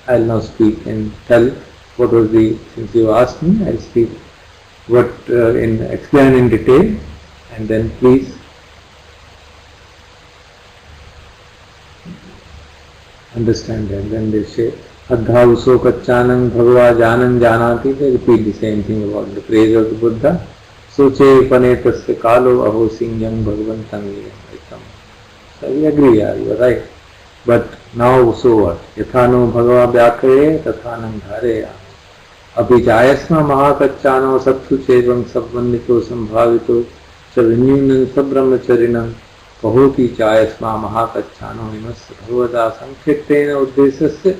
I will now speak and tell what was since you asked me, I will speak explain in detail, and then please understand that. Then they say, Adha uso kachanam bhagava janam janati, they repeat the same thing about the praise of the Buddha. Soche panetasya kalo aho singyam bhagavantang yam. So we agree, you are right. But now so what? Yathano bhagava vyakare tathanam dhare. Abhi jayasma mahakacchano sattu chevam sabbandito sambhavito cha vinyunan sabrahmacharinam kahoti chayasma mahakacchano imasya bhagavata sankirtena uddesasya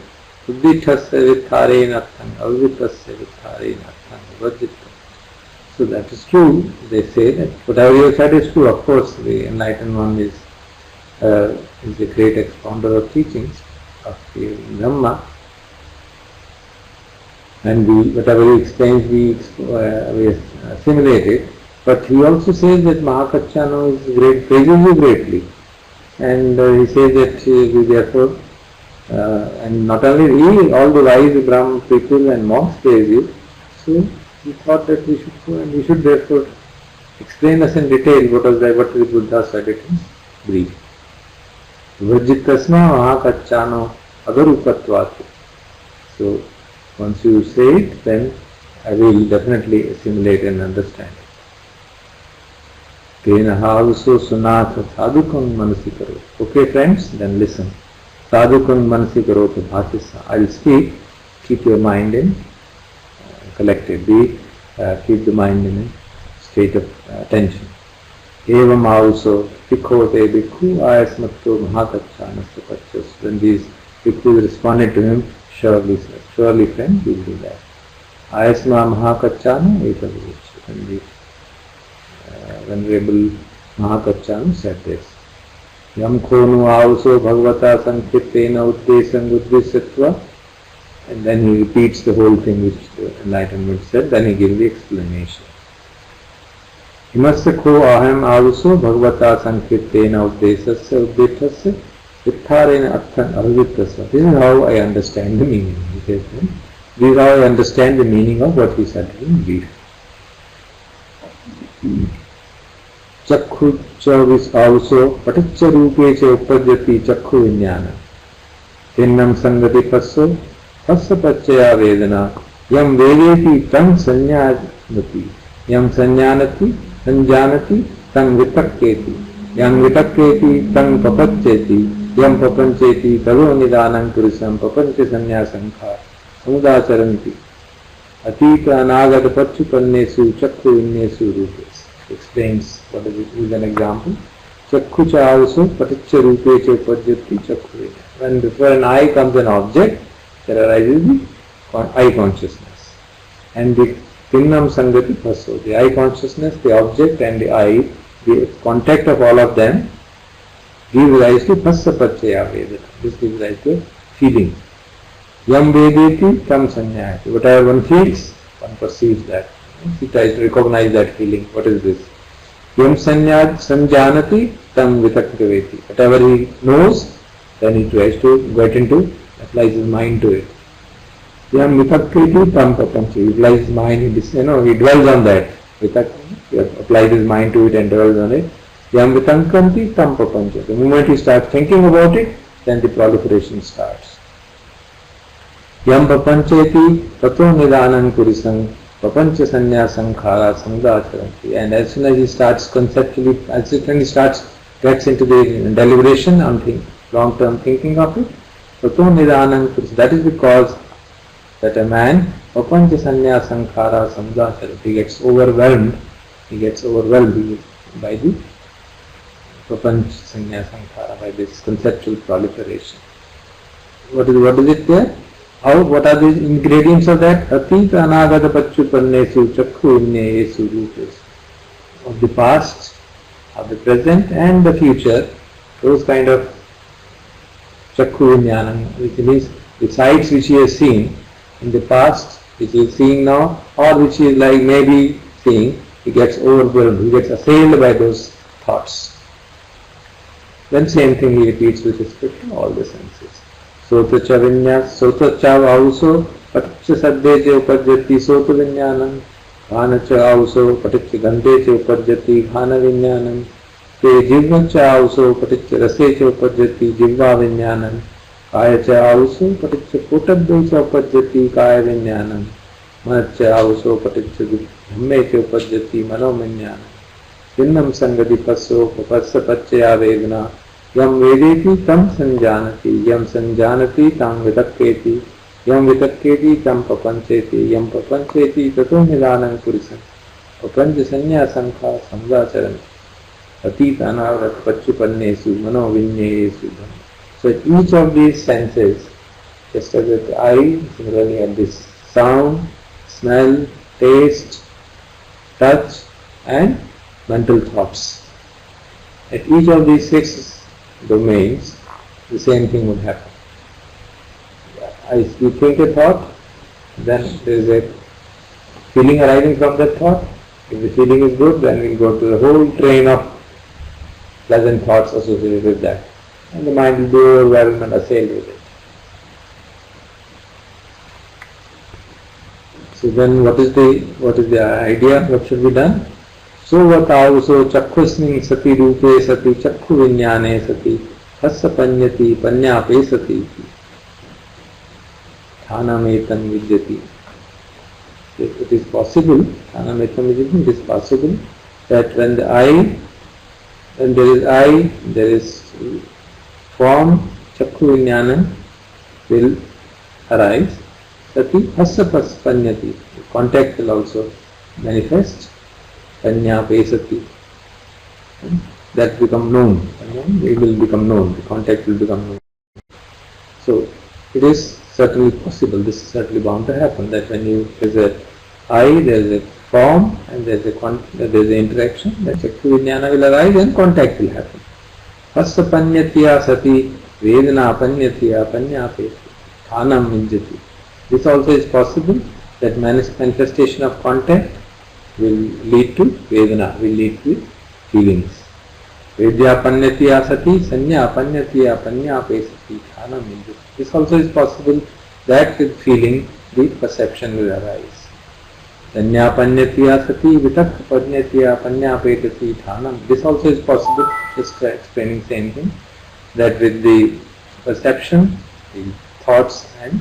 uddithasya vitharena artham avitasya vitharena artham vajjita. So that is true. They say that whatever you said is true. Of course, the enlightened one is the great expounder of teachings of the Dhamma. And whatever he explains, we assimilate it. But he also says that Mahakacchano is great, praises you greatly. And he says that we therefore, and not only he, all the wise Brahmin people and monks praise you. So we thought that we should go and we should therefore explain us in detail what the Buddha said it in brief. Vajjitasma Mahakacchano Agarupatvat. So once you say it, then I will definitely assimilate and understand it. Tena havaso sunatha sadhukam manasi karo. Okay friends, then listen. Sadhukam manasi karo to bhatisa. I will speak, keep your mind in collected. Keep the mind in a state of attention. Evam also pikhote bhikkhu ayasmatto mahakacchanastu pachas. When these bhikkhus responded to him, surely friend, we will do that. Ayasma mahakacchana etavich. And the Venerable Mahakacchana said this. Yam khonu avso bhagavata sankirtena uddesam uddesatva. And then he repeats the whole thing which the Enlightenment said, then he gives the explanation. Imasya kho aham avso bhagavata sankirtena uddesasya uddethasya vitharena arthan avittasya. This is how I understand the meaning. This is how I understand the meaning of what he said in brief. चक्षु च also paticca रूपे च उपपद्यति चक्षु विज्ञान भिन्नं संगति पस्सो पस्य पच्चया वेदना यम वेदेति तं संज्ञानति यम संज्ञानति संजानति तं वितक्केति यम वितक्केति तं पपच्चेति यम पपंचेति तदो निदानं पुरुषं पपंच संन्यासंखार समुदाचरन्ति अतीत अनागत पच्चुपन्नेषु चक्षु विन्नेषु रूपेषु. Explains what is it with an example. Chakku cha also paticca rupe cha upajjati chakku. When before an eye comes an object, there arises the eye consciousness. And the pinnam sangati passo. The eye consciousness, the object and the eye, the contact of all of them gives rise to passa paccaya vedana. This gives rise to feeling. Yam vedeti tam sanyayati. Whatever one feels, one perceives that. He tries to recognize that feeling. What is this? Yam sanjanati tam vitakkaveti. Whatever he knows, then he tries to get into, applies his mind to it. Yam vitakkaveti tam papanchi. He applies his mind, he dwells on that. He applies his mind to it and dwells on it. Yam vitankanti tam papanchi. The moment he starts thinking about it, then the proliferation starts. Yam papancheti tato nidanam kurisam. Papancha sannyasam-khara samudācharanti. And as soon as he starts conceptually, as soon as he gets into the deliberation on long-term thinking of it, tato nidanam kurisam. That is because that a man, papancha sannyasam-khara samudācharanti, he gets overwhelmed by the papancha sannyasam-khara, by this conceptual proliferation. What is it there? What are the ingredients of that? Atita anagata pacchupannesu chakku vinneyesu rupesu. Of the past, of the present and the future, those kind of chakku vinnyanam, which means the sights which he has seen in the past, which he is seeing now, or which he is like maybe seeing, he gets overwhelmed, he gets assailed by those thoughts. Then same thing he repeats with respect to all the senses. Sota cha vinyas, sota cha also paticca saddhe cha upajjati sota vinnyanam, ghana cha also paticca gandhe cha upajjati ghana vinnyanam, te jivva cha also paticca rase cha upajjati jivva vinnyanam, kaya cha also paticca potadde cha upajjati kaya vinnyanam, mana cha also paticca dhamme cha upajjati mano vinnyanam, vinnam sangati passo papassa paccaya vedana. Yam vedeti tam sanjanati, yam sanjanati tam vitakketi, yam vitakketi tam papancheti, yam papancheti tato nidanam kurisam, papancha sannyasam-khara samudācharanti, atita anavrat pacchupannesu mano vinneyesu. So at each of these senses, just as at the eye, similarly at this sound, smell, taste, touch and mental thoughts. At each of these 6 domains, the same thing would happen. As you think a thought, then there is a feeling arising from that thought. If the feeling is good, then we'll go to the whole train of pleasant thoughts associated with that. And the mind will be overwhelmed and assailed with it. So then what is the idea? What should be done? So vatauso chakkhusmin sati rupe sati chakku vinyane sati hassa panyati panyape sati thanametam vidyati. It is possible, thanametam vidyati, it is possible that when there is eye, there is form, chakku vinyanam will arise, sati hassa panyati, contact will also manifest. Panya pesati. That become known. It will become known. The contact will become known. So it is certainly possible. This is certainly bound to happen. That when there is an eye, there is a form, and there is an interaction. That chakku vinyana will arise, and contact will happen. Hassa panyatya sati vedana panyatya panya pesati. Thanam vinjati. This also is possible. That manifestation of contact will lead to Vedana, will lead to feelings. Vedya panyatya sati, sanya panyatya panya pesati, dhana minjati. This also is possible that with feeling the perception will arise. Sanyapanyatya sati vitakapanyatya panyapetati thanam. This also is possible, just explaining same thing, that with the perception, the thoughts and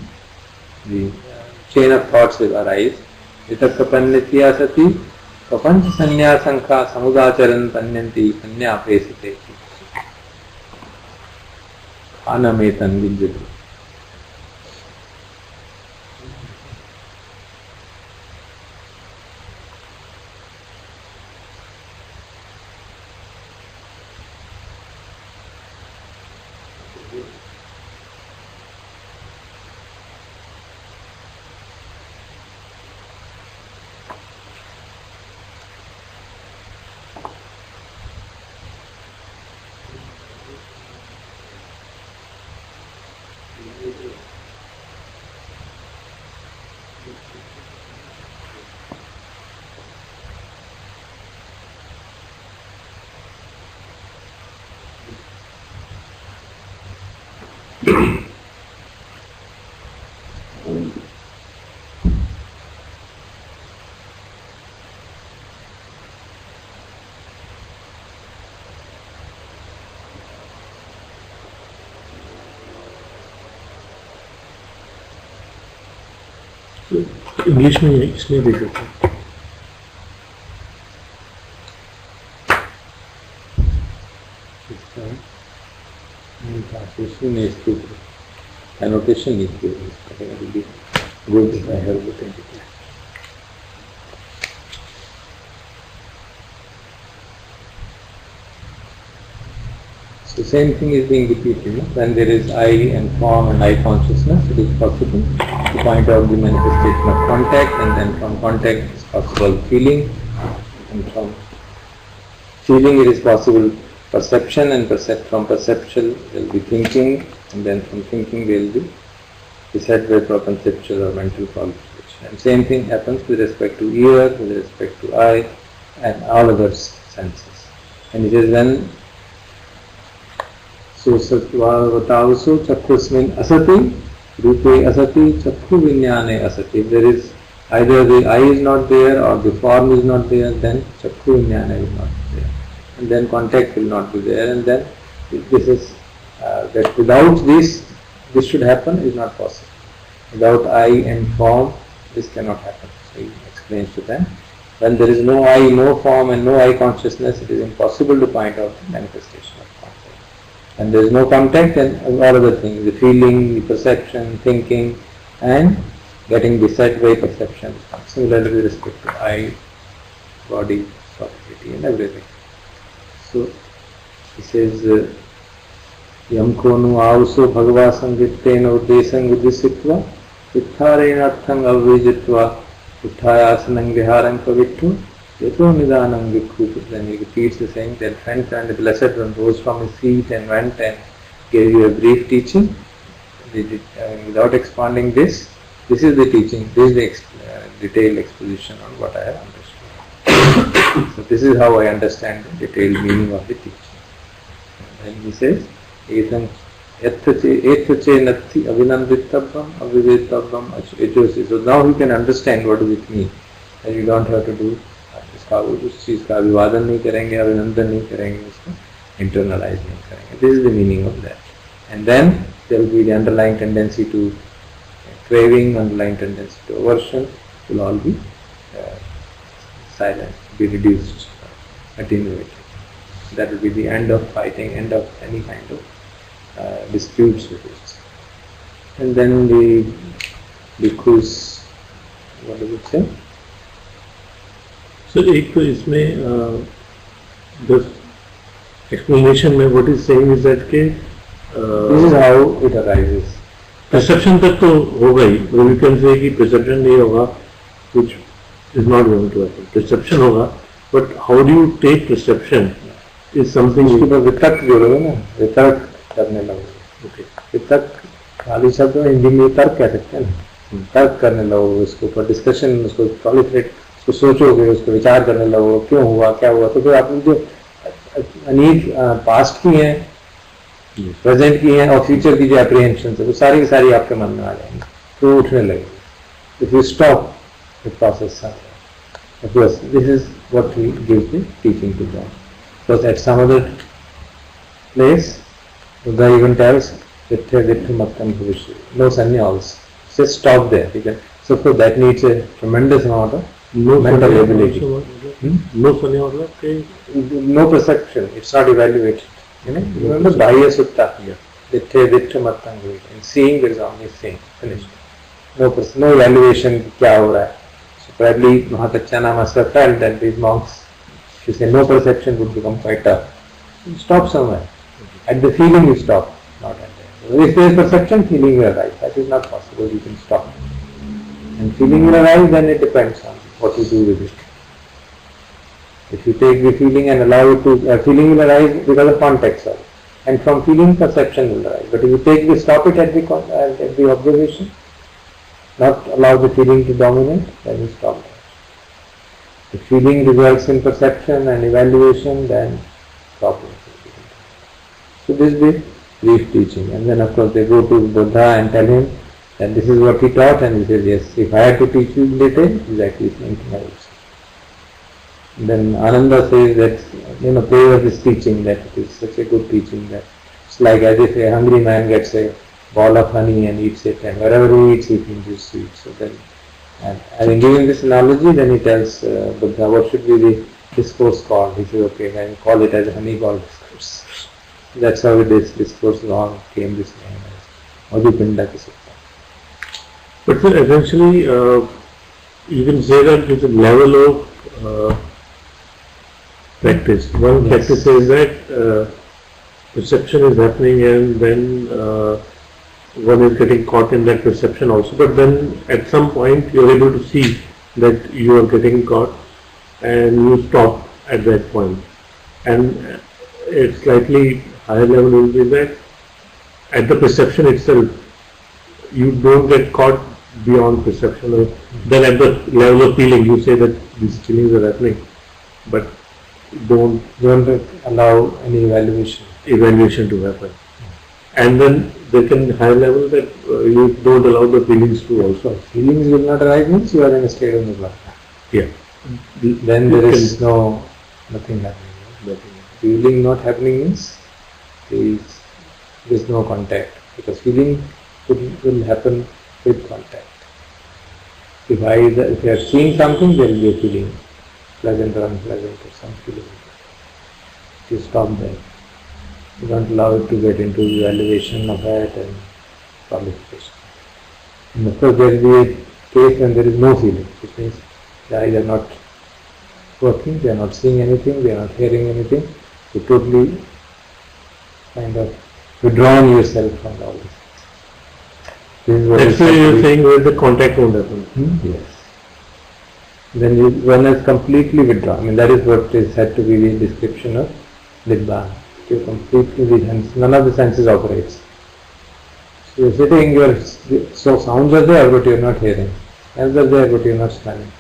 the chain of thoughts will arise. Vitakapanyatya sati kapancha sanyasankha samudacharan panyanti panyapesate anametan vidyati. English में इसलिए देख सकते हैं. Translation is to annotation is to it will be good if I have written it. So same thing is being repeated. When there is I and form and I consciousness, it is possible to point out the manifestation of contact, and then from contact it is possible feeling, and from feeling it is possible perception, and from perception there will be thinking, and then from thinking there will be said by conceptual or mental qualification. And same thing happens with respect to ear, with respect to eye, and all other senses. And it is when so satvatavaso chakhusmin asati, rupe asati, chakhu vinyane asati. If there is either the eye is not there or the form is not there, then chakhu vinyane is not there. And then contact will not be there, and then this is that without this should happen is not possible. Without I and form, this cannot happen. So he explains to them, when there is no I, no form and no I consciousness, it is impossible to point out the manifestation of contact. And there is no contact, and all other things, the feeling, the perception, thinking, and getting beset by perception. Similarly with respect to I, body, solidity and everything. So he says, Yam konu auso bhagava sangittena uddesang uddisitva uttharenarthang avvijitva utthayasanang viharang pavittu yato nidanang vikhu. Then he repeats the saying that friend and the blessed one rose from his seat and went and gave you a brief teaching. Without expounding this is the teaching, this is the detailed exposition on what I have understood. So this is how I understand the detailed meaning of the teaching. And he says, Etam ethache natti avinanditabam avivetabam achosi. So now you can understand what does it mean. And you don't have to do इसका उस चीज़ का अभिवादन नहीं करेंगे, अभिनंदन नहीं करेंगे, उसको internalize नहीं करेंगे. This is the meaning of that. And then there will be the underlying tendency to craving, underlying tendency to aversion will all be silent, be reduced, attenuated. That will be the end of fighting, end of any kind of disputes with it. And then the bhikkhus, what does it say? So एक तो इसमें the explanation में what is saying is that के this is how it arises. Perception तक तो होगा ही, but we can say कि perception नहीं होगा, which is not going to happen. Perception होगा, but how do you take perception is something. उसके बाद वितर्क जोड़ोगे ना, वितर्क करने लगोगे. Okay. वितर्क खाली शब्द हिंदी में तर्क कह सकते हैं ना, तर्क करने लगोगे, उसके ऊपर डिस्कशन, उसको प्रोलिफरेट, उसको सोचोगे, उसको विचार करने लगोगे, क्यों हुआ, क्या हुआ. तो फिर आपने जो अनेक पास्ट की हैं, प्रेजेंट की हैं और फ्यूचर की जो एप्रीहेंशन है वो सारी की सारी आपके मन में आ जाएंगी, तो उठने लगेगी. If you stop the process Of course, this is what he gives the teaching to them. Because at some other place, Buddha even tells, no sannyas. Just stop there. So for that needs a tremendous amount of mental ability. No perception. It's not evaluated. Remember Bahya Sutta. In seeing there is only seeing. Finished. No evaluation. Kya ho raha hai. So probably Mahatachyana must have felt that these monks, if you say no perception, would become quite tough. You stop somewhere. At the feeling you stop, not at the. If there is perception, feeling will arise. That is not possible. You can stop. And feeling will arise, then it depends on what you do with it. If you take the feeling and allow it to, feeling will arise because of context, and from feeling, perception will arise. But if you take the, stop it at the observation, not allow the feeling to dominate, then you stop it. If feeling results in perception and evaluation, then stop it. So this is the brief teaching, and then of course they go to Buddha and tell him that this is what he taught, and he says, yes, if I had to teach you later, exactly the same thing I would say. Then Ananda says that, praise this teaching, that it is such a good teaching that it's like as if a hungry man gets a ball of honey and eats it, and wherever he eats, he finishes sweet. So then, and having given this analogy, then he tells Buddha, what should be the discourse called? He says, okay, then call it as a honey ball discourse. That's how this discourse long came this name as Madhupindaka Sutta. But essentially, you can say that it's a level of practice. One practice is that perception is happening, and then one is getting caught in that perception also. But then at some point you are able to see that you are getting caught, and you stop at that point. And it's slightly higher level will be that at the perception itself, you don't get caught beyond perception. Or then at the level of feeling, you say that these feelings are happening, but don't allow any evaluation to happen. And then they can higher level that you don't allow the feelings to also. Feelings will not arise means you are in a state of nirvana. Yeah. Then there is nothing happening. Feeling not happening means there is no contact, because feeling will happen with contact. If you are seeing something, there will be a feeling, pleasant or unpleasant, or some feeling. You stop there. You don't allow it to get into evaluation of that and qualification. And of course, there will be a case when there is no feeling, which means the eyes are not working, they are not seeing anything, they are not hearing anything. You totally kind of withdrawn yourself from all this. That's why you are saying where the contact won't happen. Yes. Then one is completely withdrawn. I mean, that is what is said to be the description of Nibbana. You completely withdrawn. None of the senses operates. So you are sitting, so sounds are there but you are not hearing. Hands are there but you are not smelling.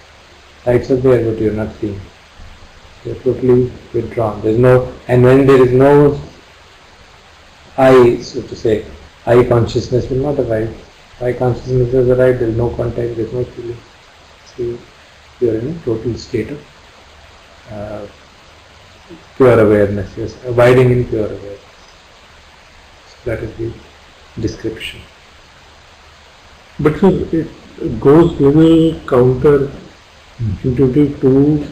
Lights are there but you are not seeing. You are totally withdrawn. There is no, and when there is no I, so to say, I consciousness will not arise. I consciousness has arrived, there is no contact, there is no feeling. So you are in a total state of pure awareness, yes, abiding in pure awareness. So that is the description. But so it goes little counterintuitive to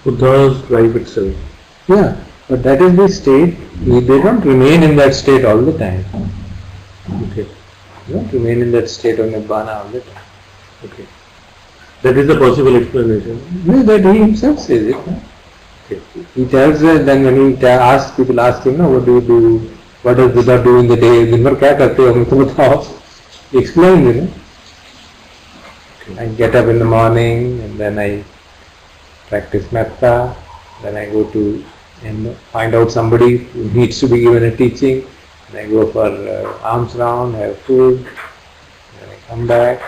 Buddha's life itself. Yeah, but that is the state. They don't remain in that state all the time. Okay. They don't remain in that state of Nibbana all the time. Okay. That is the possible explanation. No, that he himself says it. No? Okay. He tells then when he asks, people ask him, no, what do you do? What does Buddha do in the day? Dinvar kya karte ho? Humko batao. He explains, Okay. I get up in the morning and then I practice metta. Then I go to and find out somebody who needs to be given a teaching. Then I go for alms round, have food. Then I come back.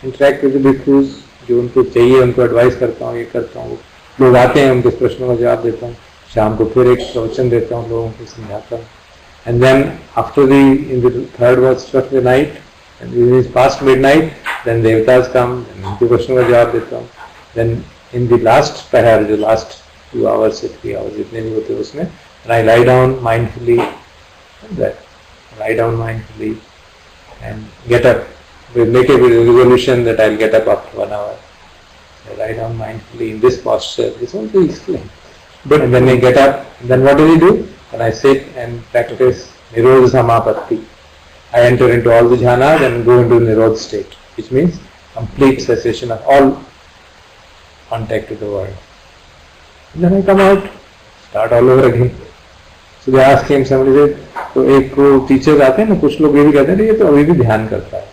Interact with bhikshus जो उनको चाहिए उनको advice करता हूँ, ये करता हूँ. लोग आते हैं, उनके प्रश्नों का जवाब देता हूँ. शाम को फिर एक प्रवचन देता हूँ, लोगों को समझाता हूँ. And then after in the third watch of the night, and it is past midnight, then devatas come, then उनके क्वेश्चन का जवाब देता हूँ. Then in the last prayer, the last 2 hours or 3 hours जितने भी होते हैं उसमें, and I lie down mindfully, lie down mindfully and get up. We make a resolution that I'll get up after 1 hour. I lie down mindfully in this posture. This is also explained. But and then I get up. Then what do? And I sit and practice Nirodha Samapatti. I enter into all the jhanas and go into Nirodha state, which means complete cessation of all contact with the world. And then I come out, start all over again. So they ask him, somebody said, तो एक को teacher आते हैं ना, कुछ लोग ये भी कहते हैं ये तो अभी भी ध्यान करता है.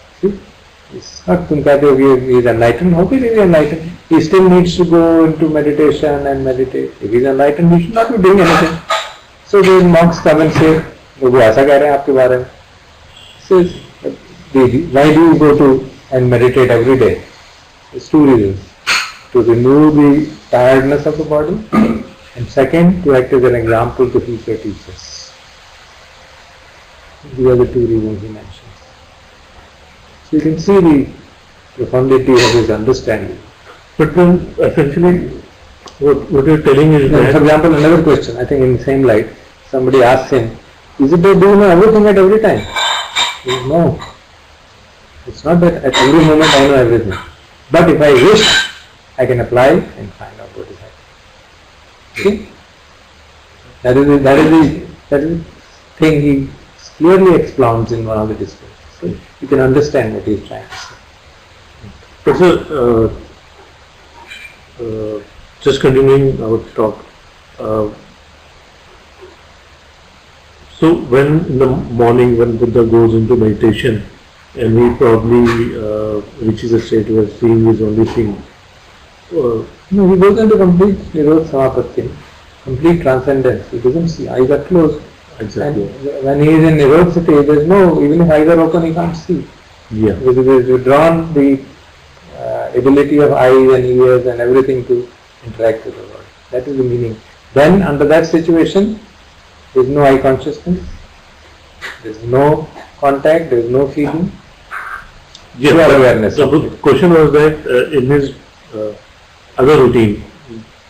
इस वक्त तुम कहते हो कि he is enlightened, how can he be enlightened? He still needs to go into meditation and meditate. If he is enlightened, he should not be doing anything. So the monks come and say, वो ऐसा कह रहे हैं आपके बारे में. Says, why do you go to and meditate every day? There's 2 reasons. To remove the tiredness of the body, and second, to act as an example to future teachers. These are the 2 reasons he mentions. So you can see the profundity of his understanding. But then essentially what you're telling is Now, that, for example, another question, I think in the same light, somebody asks him, is it that do you know everything at every time? He says, no. It's not that at every moment I know everything. But if I wish, I can apply and find out what is happening. See? That is the thing he clearly expounds in one of the discourses. So you can understand what he is trying to say. but sir, just continuing our talk. So when in the morning when Buddha goes into meditation and he probably reaches a state where seeing is only seeing. No, he goes into complete Nirodha Samapatti, complete transcendence. He doesn't see, eyes are closed. Exactly. And when he is in Nirodha state, there is no, even if eyes are open, he can't see. Yeah. Because he has withdrawn the ability of eyes and ears and everything to interact with the world. That is the meaning. Then under that situation, there is no eye consciousness, there is no contact, there is no feeling. Yeah, Pure but awareness. the question was that in his other routine,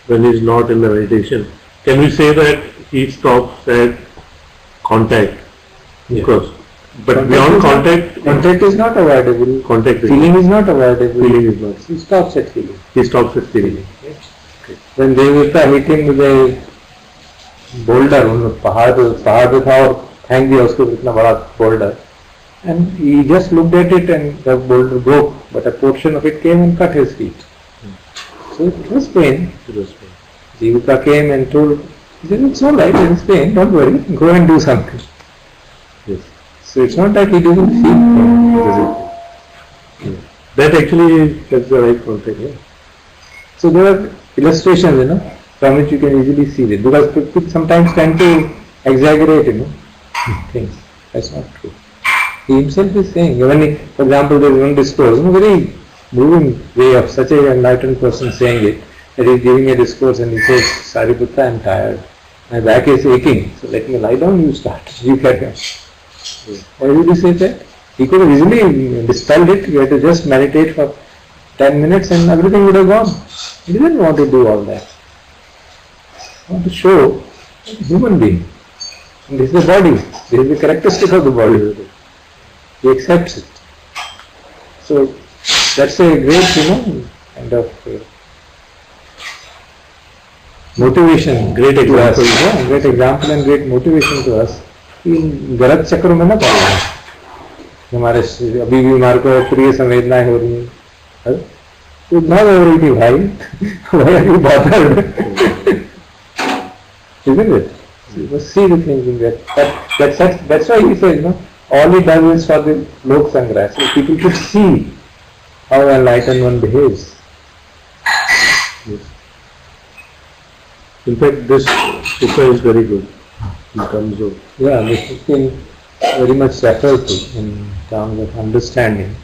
when he is not in the meditation, can we say that he stops at contact? Yeah. Because, but Contact beyond is contact, Contact is not avoidable. contact is Feeling is not avoidable. Feeling is not. He stops at feeling. He stops at feeling. When Devata hit him with a boulder, पहाड़ पे था और फेंक दिया उसको इतना बड़ा boulder, and he just looked at it and the boulder broke, but a portion of it came and cut his feet. So it was pain. It was pain. Devata came and told, he said, it's all right, it's pain, don't worry, go and do something. Yes. So it's not that he doesn't feel pain, does it? That actually that's the right contact. Yeah. So there are illustrations, from which you can easily see this. Because people sometimes tend to exaggerate, things. That's not true. He himself is saying, when he, for example, there is one discourse, very moving way of such an enlightened person saying it, that he is giving a discourse and he says, Sariputta, I am tired. My back is aching, so let me lie down, you start. You carry on. Why would he say that? He could have easily dispelled it. He had to just meditate for 10 minutes and everything would have gone. He didn't want to do all that. He wanted to show a human being. And this is the body. This is the characteristic of the body. He accepts it. So that's a great, kind of motivation. Great example. Yeah, great example and great motivation to us. इन गलत चक्रों में ना पड़ रहे हैं हमारे अभी भी हमारे को प्रिय संवेदनाएं हो रही हैं तो ना हो रही थी भाई भाई bothered isn't it? You must see the things in that. That's why he says, all he does is for the lok sangrah, so people should see how enlightened one behaves. Yes. In fact, this sutta is very good in terms of This has been very much referred to in terms of understanding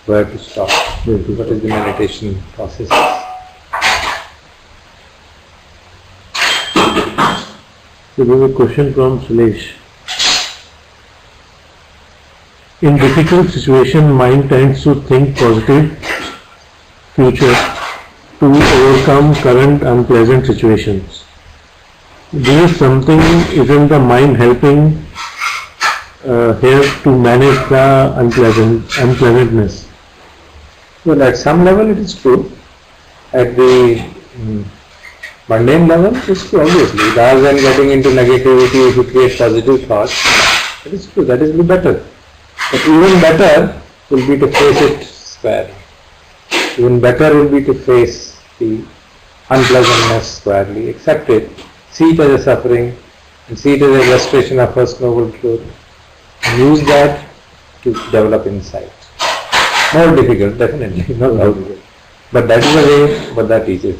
where to stop, what is the meditation process. So we have a question from Sulesh. In difficult situation, mind tends to think positive future to overcome current unpleasant situations. This is something, isn't the mind helping here to manage the unpleasantness? Well, at some level it is true. At the mundane level, it's true, obviously. Rather than getting into negativity, if you create positive thoughts, it is true, that is the better. But even better will be to face it squarely. Even better will be to face the unpleasantness squarely, accept it, see it as a suffering, and see it as a illustration of First Noble Truth, and use that to develop insight. More difficult, definitely, no doubt. But that is the way Buddha teaches.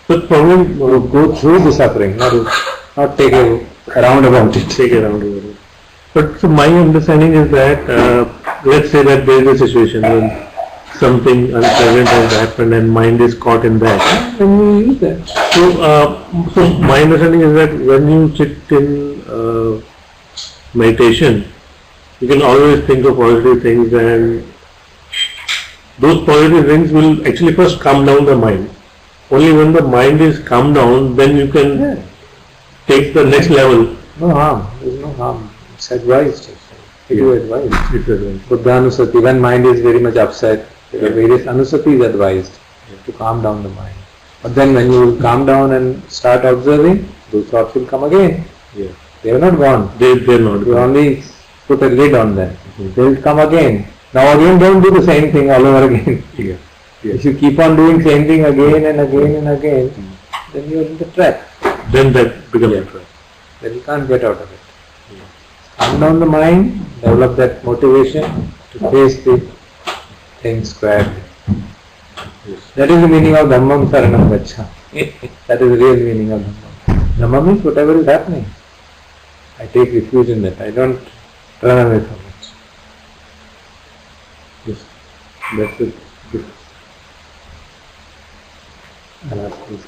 But probably Go through the suffering, not take a roundabout it. take it around over it. But so my understanding is that let's say that there is a situation when something unpleasant has happened and mind is caught in that. And we use that. So my understanding is that when you sit in meditation, you can always think of positive things, and those positive things will actually first calm down the mind. Only when the mind is calmed down, then you can Yeah. take the next level. No harm, there is no harm. It's advised. It is advised. It's a- Buddha Anusati, when mind is very much upset, there are various Anusatis advised to calm down the mind. But then when you calm down and start observing, those thoughts will come again. Yeah. They are not gone. They're not. You only put a lid on them. They will come again. Now again, don't do the same thing all over again. Yeah. If you keep on doing same thing again and again and again, then you are in the trap. Then that becomes a trap. Then you can't get out of it. Calm down the mind, develop that motivation to face the thing squarely. That is the meaning of Dhammam Saranam Gaccha. That is the real meaning of Dhammam. Dhammam means whatever is happening, I take refuge in that. I don't run away from it. Yes. That's it. And ask this.